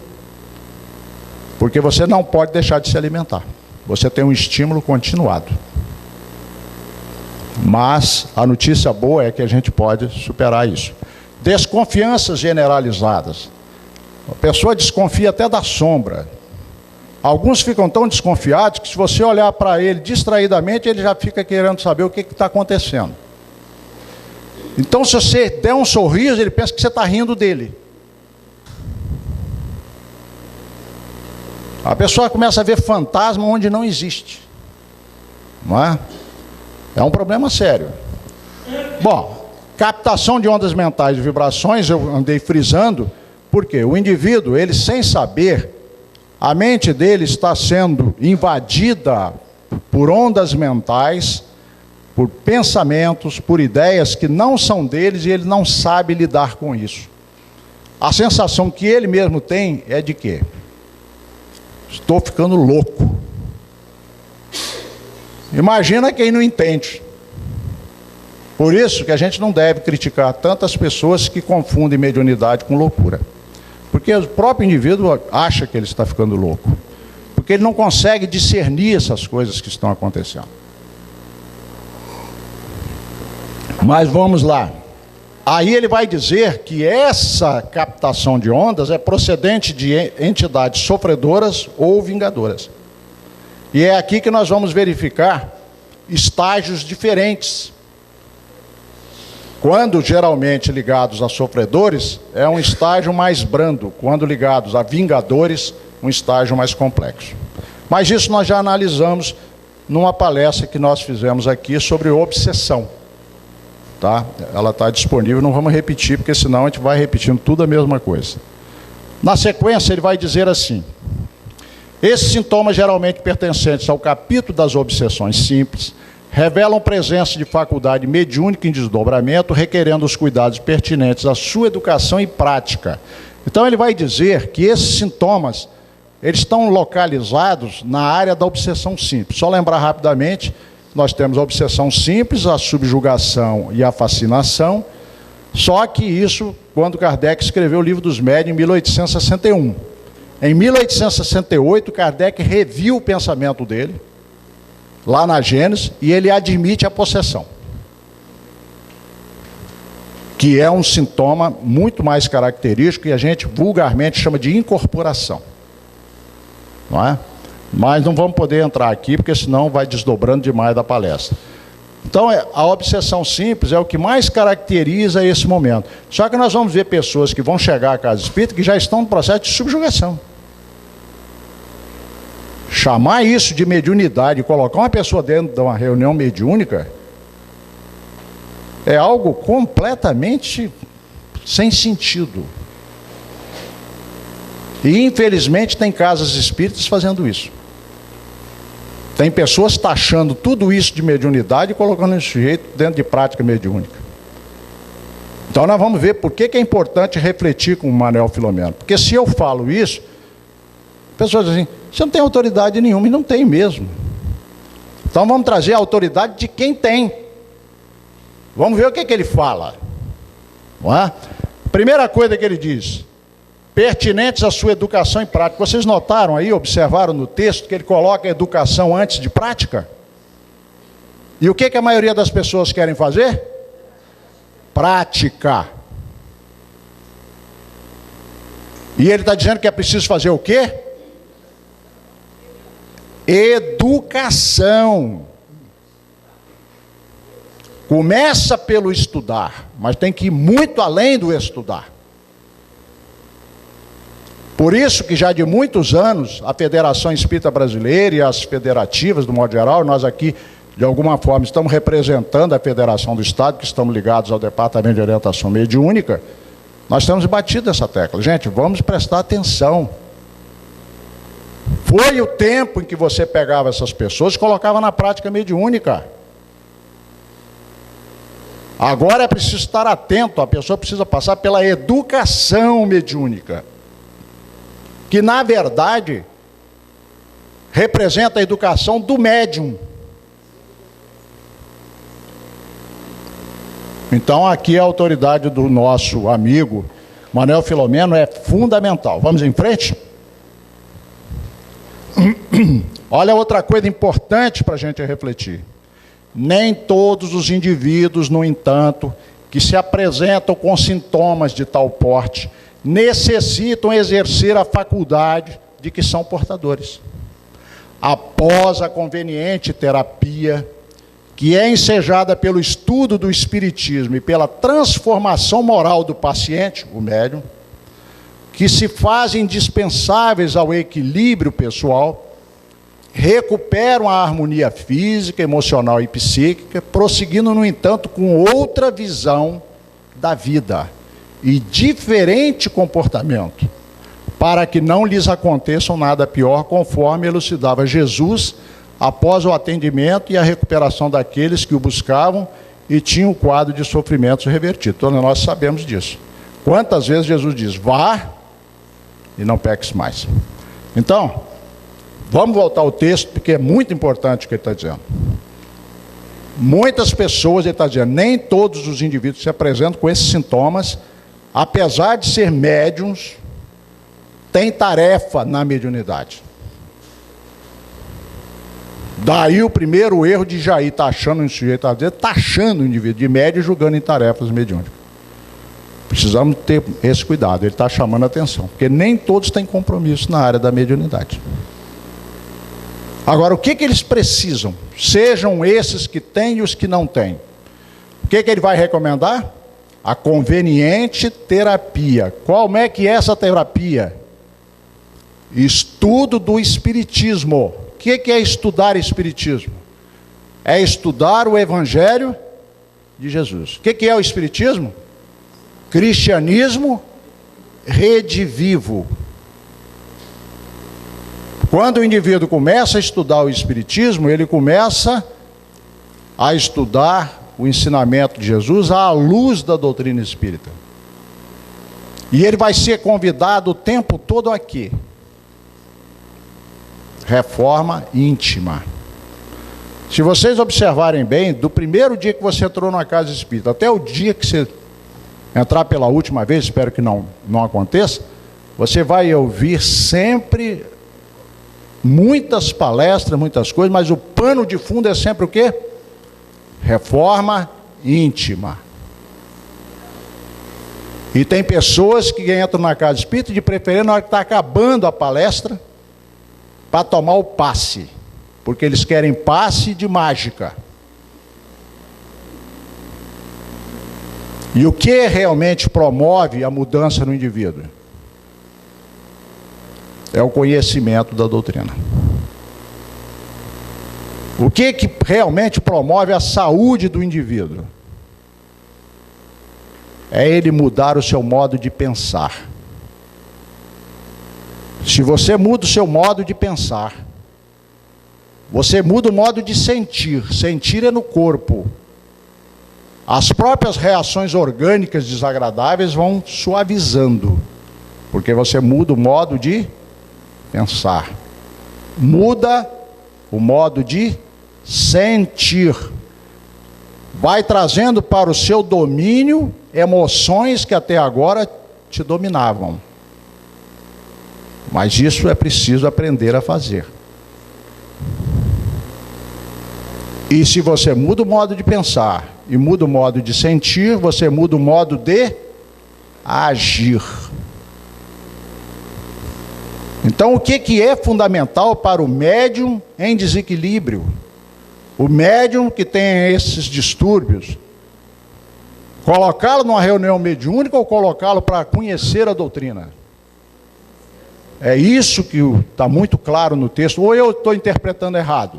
Porque você não pode deixar de se alimentar. Você tem um estímulo continuado. Mas a notícia boa é que a gente pode superar isso. Desconfianças generalizadas. A pessoa desconfia até da sombra. Alguns ficam tão desconfiados que se você olhar para ele distraidamente, ele já fica querendo saber o que está acontecendo. Então, se você der um sorriso, ele pensa que você está rindo dele. A pessoa começa a ver fantasma onde não existe. Não é? É um problema sério. Bom, captação de ondas mentais e vibrações, eu andei frisando, porque o indivíduo, ele sem saber, a mente dele está sendo invadida por ondas mentais, por pensamentos, por ideias que não são deles e ele não sabe lidar com isso. A sensação que ele mesmo tem é de quê? Estou ficando louco. Imagina quem não entende. Por isso que a gente não deve criticar tantas pessoas que confundem mediunidade com loucura. Porque o próprio indivíduo acha que ele está ficando louco. Porque ele não consegue discernir essas coisas que estão acontecendo. Mas vamos lá. Aí ele vai dizer que essa captação de ondas é procedente de entidades sofredoras ou vingadoras. E é aqui que nós vamos verificar estágios diferentes. Quando geralmente ligados a sofredores, é um estágio mais brando. Quando ligados a vingadores, um estágio mais complexo. Mas isso nós já analisamos numa palestra que nós fizemos aqui sobre obsessão. Tá? Ela está disponível, não vamos repetir, porque senão a gente vai repetindo tudo a mesma coisa. Na sequência, ele vai dizer assim: esses sintomas geralmente pertencentes ao capítulo das obsessões simples revelam presença de faculdade mediúnica em desdobramento, requerendo os cuidados pertinentes à sua educação e prática. Então ele vai dizer que esses sintomas, eles estão localizados na área da obsessão simples. Só lembrar rapidamente, nós temos a obsessão simples, a subjugação e a fascinação, só que isso, quando Kardec escreveu o Livro dos Médiuns em 1861. Em 1868, Kardec reviu o pensamento dele, lá na Gênesis, e ele admite a possessão, que é um sintoma muito mais característico e a gente vulgarmente chama de incorporação. Não é? Mas não vamos poder entrar aqui, porque senão vai desdobrando demais da palestra. Então, a obsessão simples é o que mais caracteriza esse momento. Só que nós vamos ver pessoas que vão chegar à casa espírita que já estão no processo de subjugação. Chamar isso de mediunidade, colocar uma pessoa dentro de uma reunião mediúnica, é algo completamente sem sentido. E infelizmente tem casas espíritas fazendo isso. Tem pessoas taxando tudo isso de mediunidade e colocando esse sujeito dentro de prática mediúnica. Então nós vamos ver por que é importante refletir com o Manuel Filomeno. Porque se eu falo isso, pessoas dizem assim, você não tem autoridade nenhuma, e não tem mesmo. Então vamos trazer a autoridade de quem tem. Vamos ver o que ele fala. Não é? Primeira coisa que ele diz, pertinentes à sua educação e prática. Vocês notaram aí, observaram no texto, que ele coloca a educação antes de prática? E o que a maioria das pessoas querem fazer? Prática. E ele está dizendo que é preciso fazer o quê? Educação. Começa pelo estudar, mas tem que ir muito além do estudar. Por isso que já de muitos anos, a Federação Espírita Brasileira e as federativas, do modo geral, nós aqui, de alguma forma, estamos representando a Federação do Estado, que estamos ligados ao Departamento de Orientação Mediúnica, nós temos batido essa tecla. Gente, vamos prestar atenção. Foi o tempo em que você pegava essas pessoas e colocava na prática mediúnica. Agora é preciso estar atento, a pessoa precisa passar pela educação mediúnica, que na verdade representa a educação do médium. Então aqui a autoridade do nosso amigo Manuel Filomeno é fundamental. Vamos em frente? Olha outra coisa importante para a gente refletir. Nem todos os indivíduos, no entanto, que se apresentam com sintomas de tal porte, necessitam exercer a faculdade de que são portadores. Após a conveniente terapia, que é ensejada pelo estudo do espiritismo e pela transformação moral do paciente, o médium, que se fazem indispensáveis ao equilíbrio pessoal, recuperam a harmonia física, emocional e psíquica, prosseguindo, no entanto, com outra visão da vida e diferente comportamento, para que não lhes aconteça nada pior, conforme elucidava Jesus após o atendimento e a recuperação daqueles que o buscavam e tinham o quadro de sofrimentos revertido. Todos nós sabemos disso. Quantas vezes Jesus diz, vá e não peques mais. Então, vamos voltar ao texto, porque é muito importante o que ele está dizendo. Muitas pessoas, ele está dizendo, nem todos os indivíduos se apresentam com esses sintomas, apesar de ser médiums, têm tarefa na mediunidade. Daí o primeiro erro de Jair, taxando o sujeito, taxando o indivíduo de médio e julgando em tarefas mediúnicas. Precisamos ter esse cuidado, ele está chamando a atenção, porque nem todos têm compromisso na área da mediunidade. Agora, o que eles precisam? Sejam esses que têm e os que não têm. O que ele vai recomendar? A conveniente terapia. Qual é que é essa terapia? Estudo do Espiritismo. O que é estudar Espiritismo? É estudar o Evangelho de Jesus. O que é o Espiritismo? Cristianismo redivivo. Quando o indivíduo começa a estudar o Espiritismo, ele começa a estudar o ensinamento de Jesus à luz da doutrina espírita. E ele vai ser convidado o tempo todo aqui. Reforma íntima. Se vocês observarem bem, do primeiro dia que você entrou numa casa espírita, até o dia que você entrar pela última vez, espero que não aconteça, você vai ouvir sempre muitas palestras, muitas coisas, mas o pano de fundo é sempre o quê? Reforma íntima. E tem pessoas que entram na casa espírita, de preferência na hora que está acabando a palestra, para tomar o passe, porque eles querem passe de mágica. E o que realmente promove a mudança no indivíduo? É o conhecimento da doutrina. O que realmente promove a saúde do indivíduo? É ele mudar o seu modo de pensar. Se você muda o seu modo de pensar, você muda o modo de sentir. Sentir é no corpo. As próprias reações orgânicas desagradáveis vão suavizando, porque você muda o modo de pensar. Muda o modo de sentir. Vai trazendo para o seu domínio emoções que até agora te dominavam. Mas isso é preciso aprender a fazer. E se você muda o modo de pensar e muda o modo de sentir, você muda o modo de agir. Então, o que é fundamental para o médium em desequilíbrio? O médium que tem esses distúrbios, colocá-lo numa reunião mediúnica ou colocá-lo para conhecer a doutrina? É isso que está muito claro no texto, ou eu estou interpretando errado?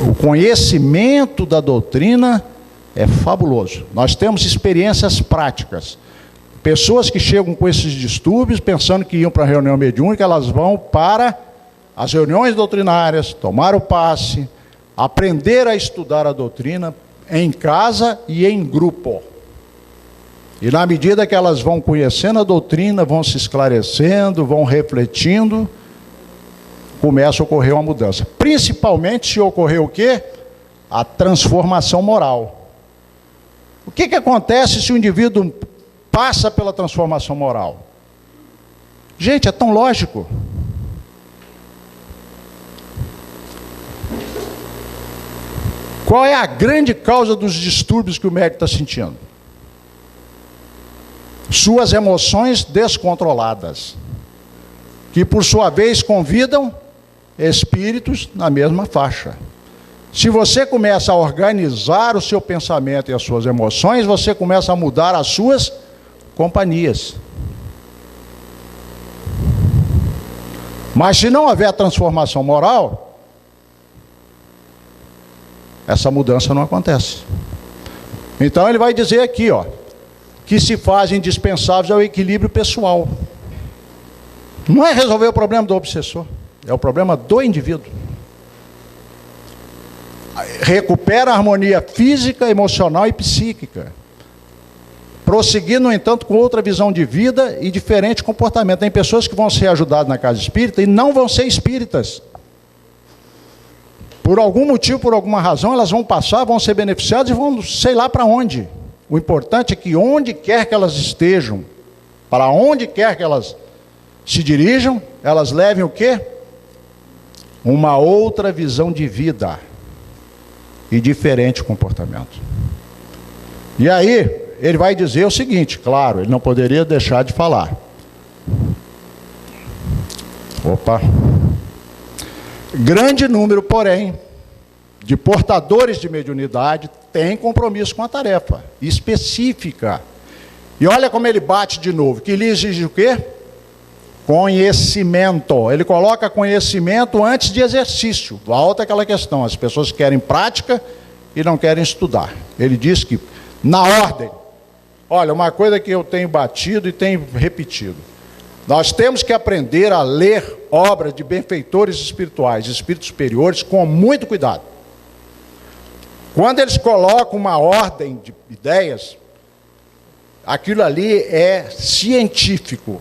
O conhecimento da doutrina é fabuloso. Nós temos experiências práticas. Pessoas que chegam com esses distúrbios, pensando que iam para a reunião mediúnica, elas vão para as reuniões doutrinárias, tomar o passe, aprender a estudar a doutrina em casa e em grupo. E na medida que elas vão conhecendo a doutrina, vão se esclarecendo, vão refletindo, começa a ocorrer uma mudança. Principalmente se ocorrer o quê? A transformação moral. O que acontece se o indivíduo passa pela transformação moral? Gente, é tão lógico. Qual é a grande causa dos distúrbios que o médico está sentindo? Suas emoções descontroladas, que por sua vez convidam espíritos na mesma faixa. Se você começa a organizar o seu pensamento e as suas emoções, você começa a mudar as suas companhias. Mas se não houver transformação moral, essa mudança não acontece. Então ele vai dizer aqui, que se faz indispensável é o equilíbrio pessoal. Não é resolver o problema do obsessor, é o problema do indivíduo. Recupera a harmonia física, emocional e psíquica. Prosseguir, no entanto, com outra visão de vida e diferente comportamento. Tem pessoas que vão ser ajudadas na casa espírita e não vão ser espíritas. Por algum motivo, por alguma razão, elas vão passar, vão ser beneficiadas e vão sei lá para onde. O importante é que onde quer que elas estejam, para onde quer que elas se dirijam, elas levem o quê? Uma outra visão de vida e diferente comportamento. E aí, ele vai dizer o seguinte, claro, ele não poderia deixar de falar. Grande número, porém, de portadores de mediunidade tem compromisso com a tarefa específica. E olha como ele bate de novo, que lhe exige o quê? Conhecimento. Ele coloca conhecimento antes de exercício. Volta aquela questão, as pessoas querem prática e não querem estudar. Ele diz que, na ordem, olha, uma coisa que eu tenho batido e tenho repetido, nós temos que aprender a ler obras de benfeitores espirituais, espíritos superiores, com muito cuidado. Quando eles colocam uma ordem de ideias, aquilo ali é científico.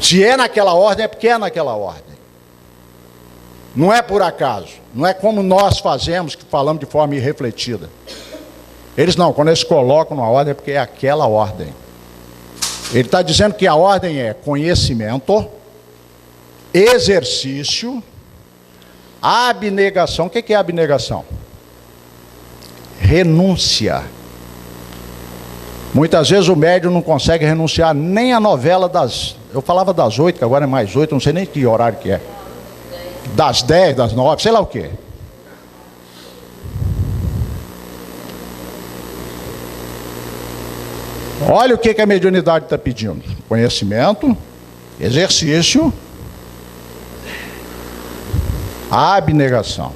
Se é naquela ordem, é porque é naquela ordem. Não é por acaso. Não é como nós fazemos, que falamos de forma irrefletida. Eles não, quando eles colocam uma ordem, é porque é aquela ordem. Ele está dizendo que a ordem é conhecimento, exercício, abnegação. O que é abnegação? Renúncia. Muitas vezes o médium não consegue renunciar nem à novela das... Eu falava das 8, que agora é mais 8, não sei nem que horário que é. Das 10, das 9, sei lá o quê. Olha o que a mediunidade está pedindo. Conhecimento, exercício, abnegação.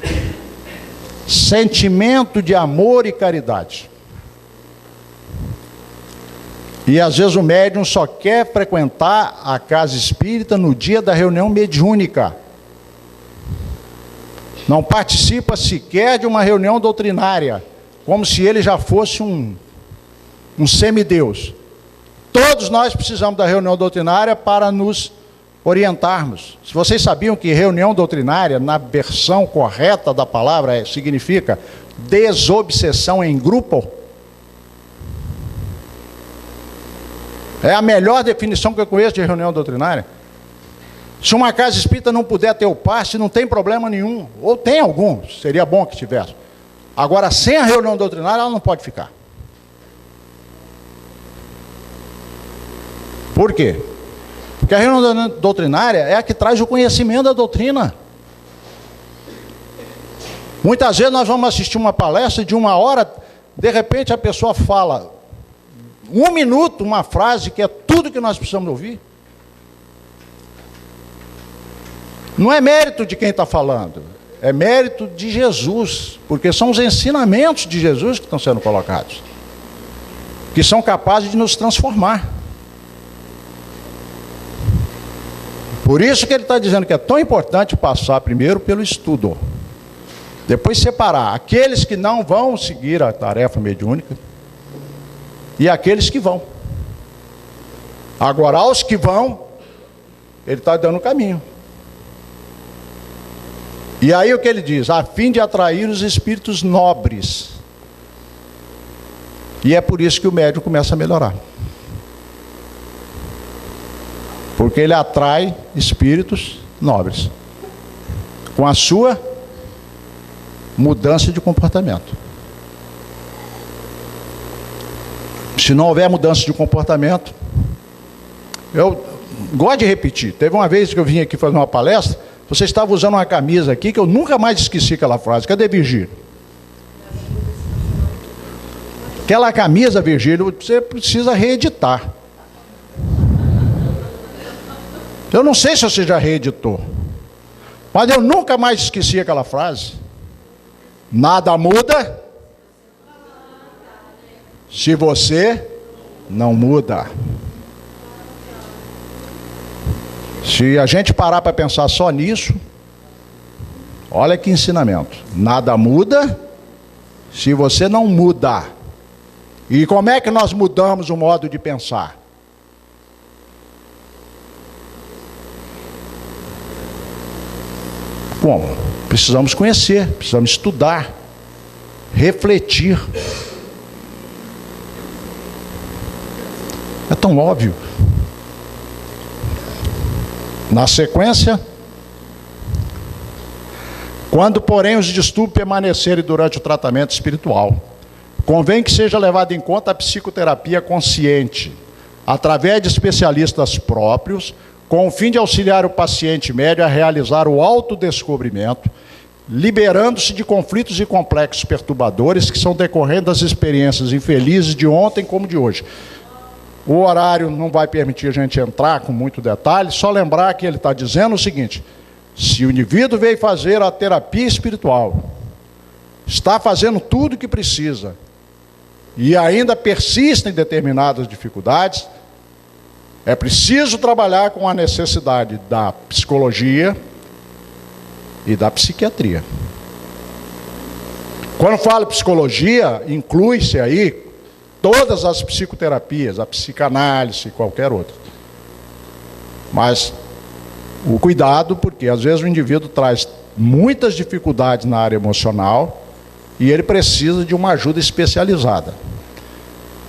sentimento de amor e caridade. E às vezes o médium só quer frequentar a casa espírita no dia da reunião mediúnica. Não participa sequer de uma reunião doutrinária, como se ele já fosse um semideus. Todos nós precisamos da reunião doutrinária para nos orientarmos. Se vocês sabiam que reunião doutrinária, na versão correta da palavra, significa desobsessão em grupo? É a melhor definição que eu conheço de reunião doutrinária. Se uma casa espírita não puder ter o passe, não tem problema nenhum. Ou tem alguns, seria bom que tivesse. Agora, sem a reunião doutrinária, ela não pode ficar. Por quê? Porque a reunião doutrinária é a que traz o conhecimento da doutrina. Muitas vezes nós vamos assistir uma palestra de 1 hora, de repente a pessoa fala 1 minuto, uma frase que é tudo que nós precisamos ouvir. Não é mérito de quem está falando, é mérito de Jesus, porque são os ensinamentos de Jesus que estão sendo colocados, que são capazes de nos transformar. Por isso que ele está dizendo que é tão importante passar primeiro pelo estudo, depois separar aqueles que não vão seguir a tarefa mediúnica e aqueles que vão. Agora, aos que vão, ele está dando o caminho. E aí o que ele diz? A fim de atrair os espíritos nobres. E é por isso que o médium começa a melhorar. Porque ele atrai espíritos nobres, com a sua mudança de comportamento. Se não houver mudança de comportamento, eu gosto de repetir. Teve uma vez que eu vim aqui fazer uma palestra, você estava usando uma camisa aqui que eu nunca mais esqueci aquela frase. Cadê Virgílio? Aquela camisa, Virgílio, você precisa reeditar. Eu não sei se você já reeditou, mas eu nunca mais esqueci aquela frase. Nada muda se você não muda. Se a gente parar para pensar só nisso, olha que ensinamento. Nada muda se você não muda. E como é que nós mudamos o modo de pensar? Como? Precisamos conhecer, precisamos estudar, refletir. É tão óbvio. Na sequência, quando, porém, os distúrbios permanecerem durante o tratamento espiritual, convém que seja levada em conta a psicoterapia consciente, através de especialistas próprios, com o fim de auxiliar o paciente médio a realizar o autodescobrimento, liberando-se de conflitos e complexos perturbadores que são decorrentes das experiências infelizes de ontem como de hoje. O horário não vai permitir a gente entrar com muito detalhe, só lembrar que ele está dizendo o seguinte: se o indivíduo veio fazer a terapia espiritual, está fazendo tudo o que precisa, e ainda persiste em determinadas dificuldades, é preciso trabalhar com a necessidade da psicologia e da psiquiatria. Quando falo psicologia, inclui-se aí todas as psicoterapias, a psicanálise e qualquer outra. Mas o cuidado, porque às vezes o indivíduo traz muitas dificuldades na área emocional e ele precisa de uma ajuda especializada.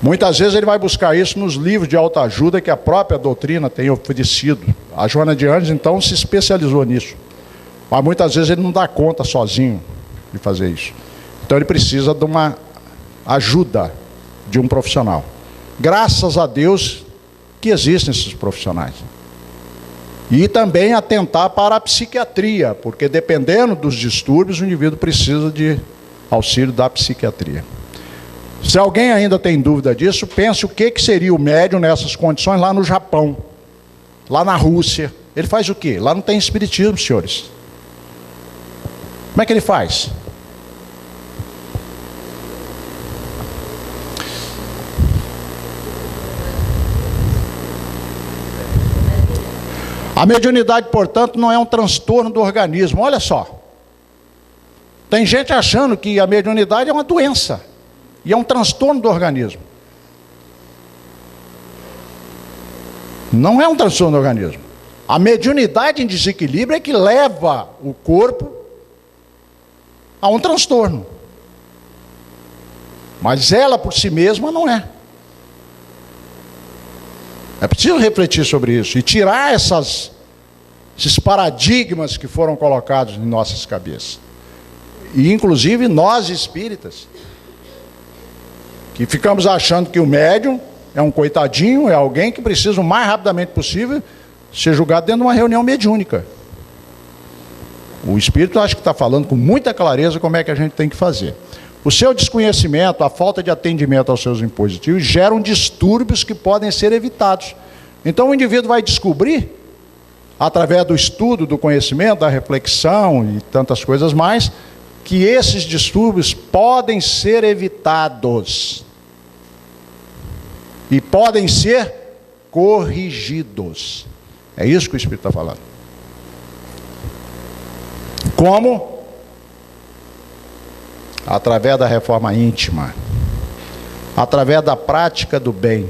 Muitas vezes ele vai buscar isso nos livros de autoajuda que a própria doutrina tem oferecido. A Joana de Anjos, então, se especializou nisso. Mas muitas vezes ele não dá conta sozinho de fazer isso. Então ele precisa de uma ajuda de um profissional. Graças a Deus que existem esses profissionais. E também atentar para a psiquiatria, porque dependendo dos distúrbios, o indivíduo precisa de auxílio da psiquiatria. Se alguém ainda tem dúvida disso, pense o que seria o médium nessas condições lá no Japão, lá na Rússia. Ele faz o quê? Lá não tem espiritismo, senhores. Como é que ele faz? A mediunidade, portanto, não é um transtorno do organismo. Olha só. Tem gente achando que a mediunidade é uma doença. E é um transtorno do organismo. Não é um transtorno do organismo. A mediunidade em desequilíbrio é que leva o corpo a um transtorno. Mas ela por si mesma não é. É preciso refletir sobre isso e tirar esses paradigmas que foram colocados em nossas cabeças. E inclusive nós espíritas, que ficamos achando que o médium é um coitadinho, é alguém que precisa o mais rapidamente possível ser julgado dentro de uma reunião mediúnica. O espírito acho que está falando com muita clareza como é que a gente tem que fazer. O seu desconhecimento, a falta de atendimento aos seus impositivos geram distúrbios que podem ser evitados. Então o indivíduo vai descobrir, através do estudo, do conhecimento, da reflexão e tantas coisas mais, que esses distúrbios podem ser evitados e podem ser corrigidos. É isso que o Espírito está falando. Como? Através da reforma íntima, através da prática do bem.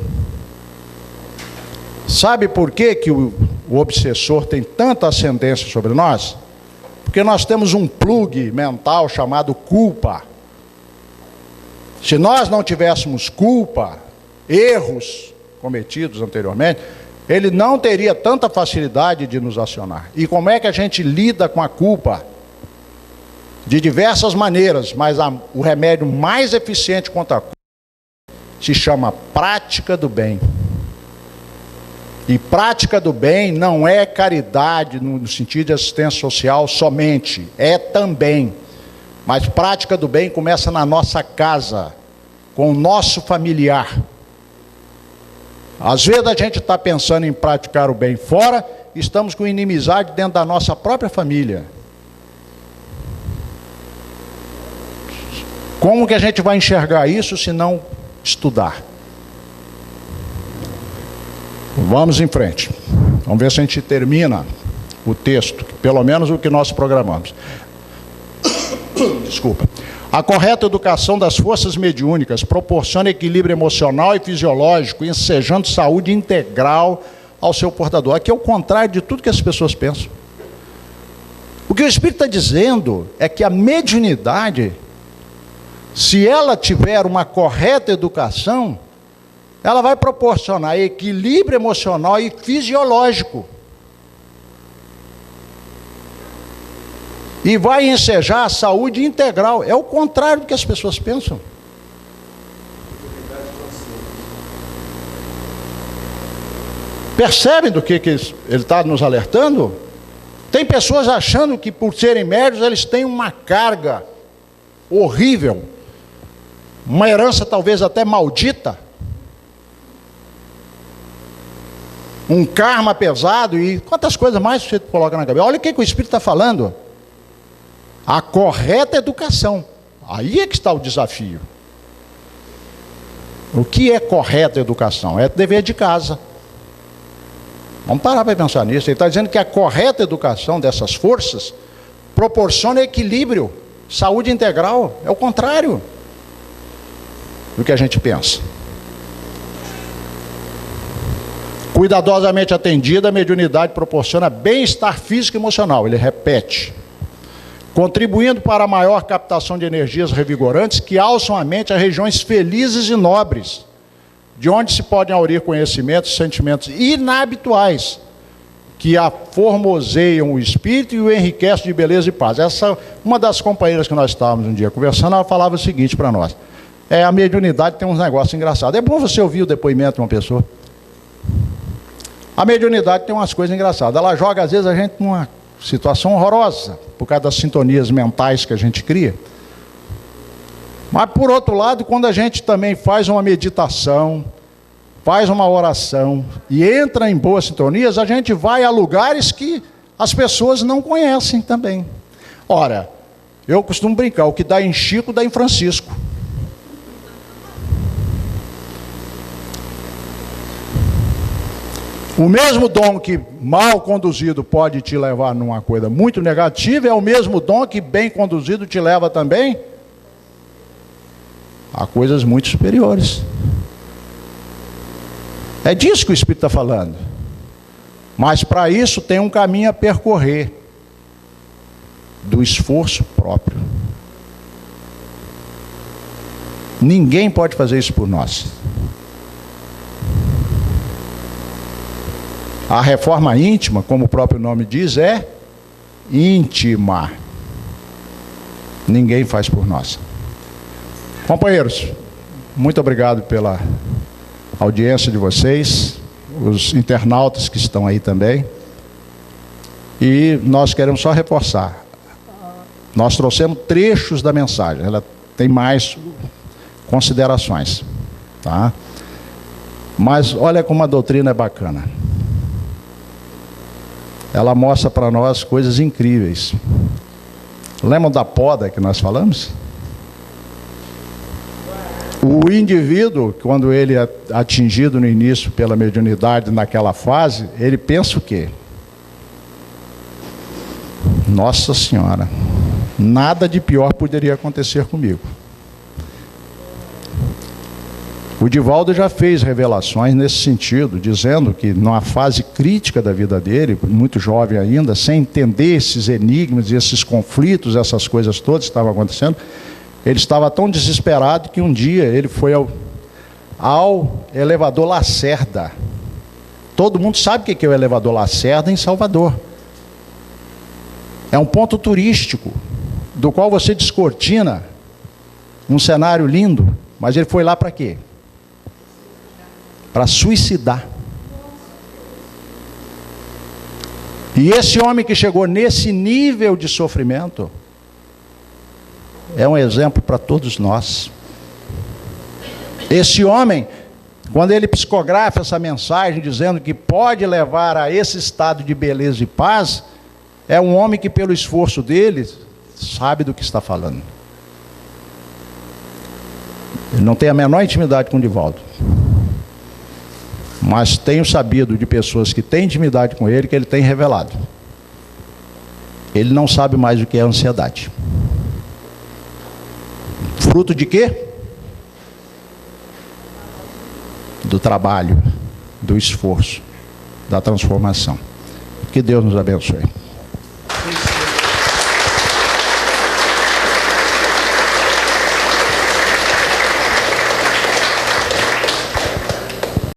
Sabe por que o obsessor tem tanta ascendência sobre nós? Porque nós temos um plug mental chamado culpa. Se nós não tivéssemos culpa, erros cometidos anteriormente, ele não teria tanta facilidade de nos acionar. E como é que a gente lida com a culpa? De diversas maneiras, mas o remédio mais eficiente contra a culpa se chama prática do bem. E prática do bem não é caridade no sentido de assistência social somente, é também. Mas prática do bem começa na nossa casa, com o nosso familiar. Às vezes a gente está pensando em praticar o bem fora, estamos com inimizade dentro da nossa própria família. Como que a gente vai enxergar isso se não estudar? Vamos em frente. Vamos ver se a gente termina o texto, pelo menos o que nós programamos. Desculpa. A correta educação das forças mediúnicas proporciona equilíbrio emocional e fisiológico, ensejando saúde integral ao seu portador. Aqui é o contrário de tudo que as pessoas pensam. O que o Espírito está dizendo é que a mediunidade, se ela tiver uma correta educação, ela vai proporcionar equilíbrio emocional e fisiológico. E vai ensejar a saúde integral. É o contrário do que as pessoas pensam. Percebem do que ele está nos alertando? Tem pessoas achando que por serem médios eles têm uma carga horrível, uma herança talvez até maldita, um karma pesado e quantas coisas mais você coloca na cabeça. Olha o que o Espírito está falando. A correta educação. Aí é que está o desafio. O que é correta educação? É dever de casa. Vamos parar para pensar nisso. Ele está dizendo que a correta educação dessas forças proporciona equilíbrio, saúde integral. É o contrário do que a gente pensa. Cuidadosamente atendida, a mediunidade proporciona bem-estar físico e emocional. Ele repete. Contribuindo para a maior captação de energias revigorantes que alçam a mente a regiões felizes e nobres, de onde se podem aurir conhecimentos e sentimentos inabituais, que aformoseiam o espírito e o enriquecem de beleza e paz. Uma das companheiras que nós estávamos um dia conversando, ela falava o seguinte para nós: a mediunidade tem uns negócios engraçados. É bom você ouvir o depoimento de uma pessoa. A mediunidade tem umas coisas engraçadas. Ela joga, às vezes, a gente numa situação horrorosa, por causa das sintonias mentais que a gente cria. Mas, por outro lado, quando a gente também faz uma meditação, faz uma oração e entra em boas sintonias, a gente vai a lugares que as pessoas não conhecem também. Ora, eu costumo brincar, o que dá em Chico, dá em Francisco. O mesmo dom que mal conduzido pode te levar numa coisa muito negativa, é o mesmo dom que bem conduzido te leva também a coisas muito superiores. É disso que o Espírito está falando. Mas para isso tem um caminho a percorrer, do esforço próprio. Ninguém pode fazer isso por nós. A reforma íntima, como o próprio nome diz, é íntima. Ninguém faz por nós. Companheiros, muito obrigado pela audiência de vocês, os internautas que estão aí também. E nós queremos só reforçar. Nós trouxemos trechos da mensagem, ela tem mais considerações, tá? Mas olha como a doutrina é bacana. Ela mostra para nós coisas incríveis. Lembram da poda que nós falamos? O indivíduo, quando ele é atingido no início pela mediunidade naquela fase, ele pensa o quê? Nossa Senhora, nada de pior poderia acontecer comigo. O Divaldo já fez revelações nesse sentido, dizendo que numa fase crítica da vida dele, muito jovem ainda, sem entender esses enigmas, esses conflitos, essas coisas todas que estavam acontecendo, ele estava tão desesperado que um dia ele foi ao elevador Lacerda. Todo mundo sabe o que é o elevador Lacerda em Salvador. É um ponto turístico, do qual você descortina um cenário lindo, mas ele foi lá para quê? Para suicidar. E esse homem que chegou nesse nível de sofrimento é um exemplo para todos nós. Esse homem, quando ele psicografa essa mensagem dizendo que pode levar a esse estado de beleza e paz, é um homem que pelo esforço dele sabe do que está falando. Ele não tem a menor intimidade com o Divaldo, mas tenho sabido de pessoas que têm intimidade com ele, que ele tem revelado. Ele não sabe mais o que é ansiedade. Fruto de quê? Do trabalho, do esforço, da transformação. Que Deus nos abençoe.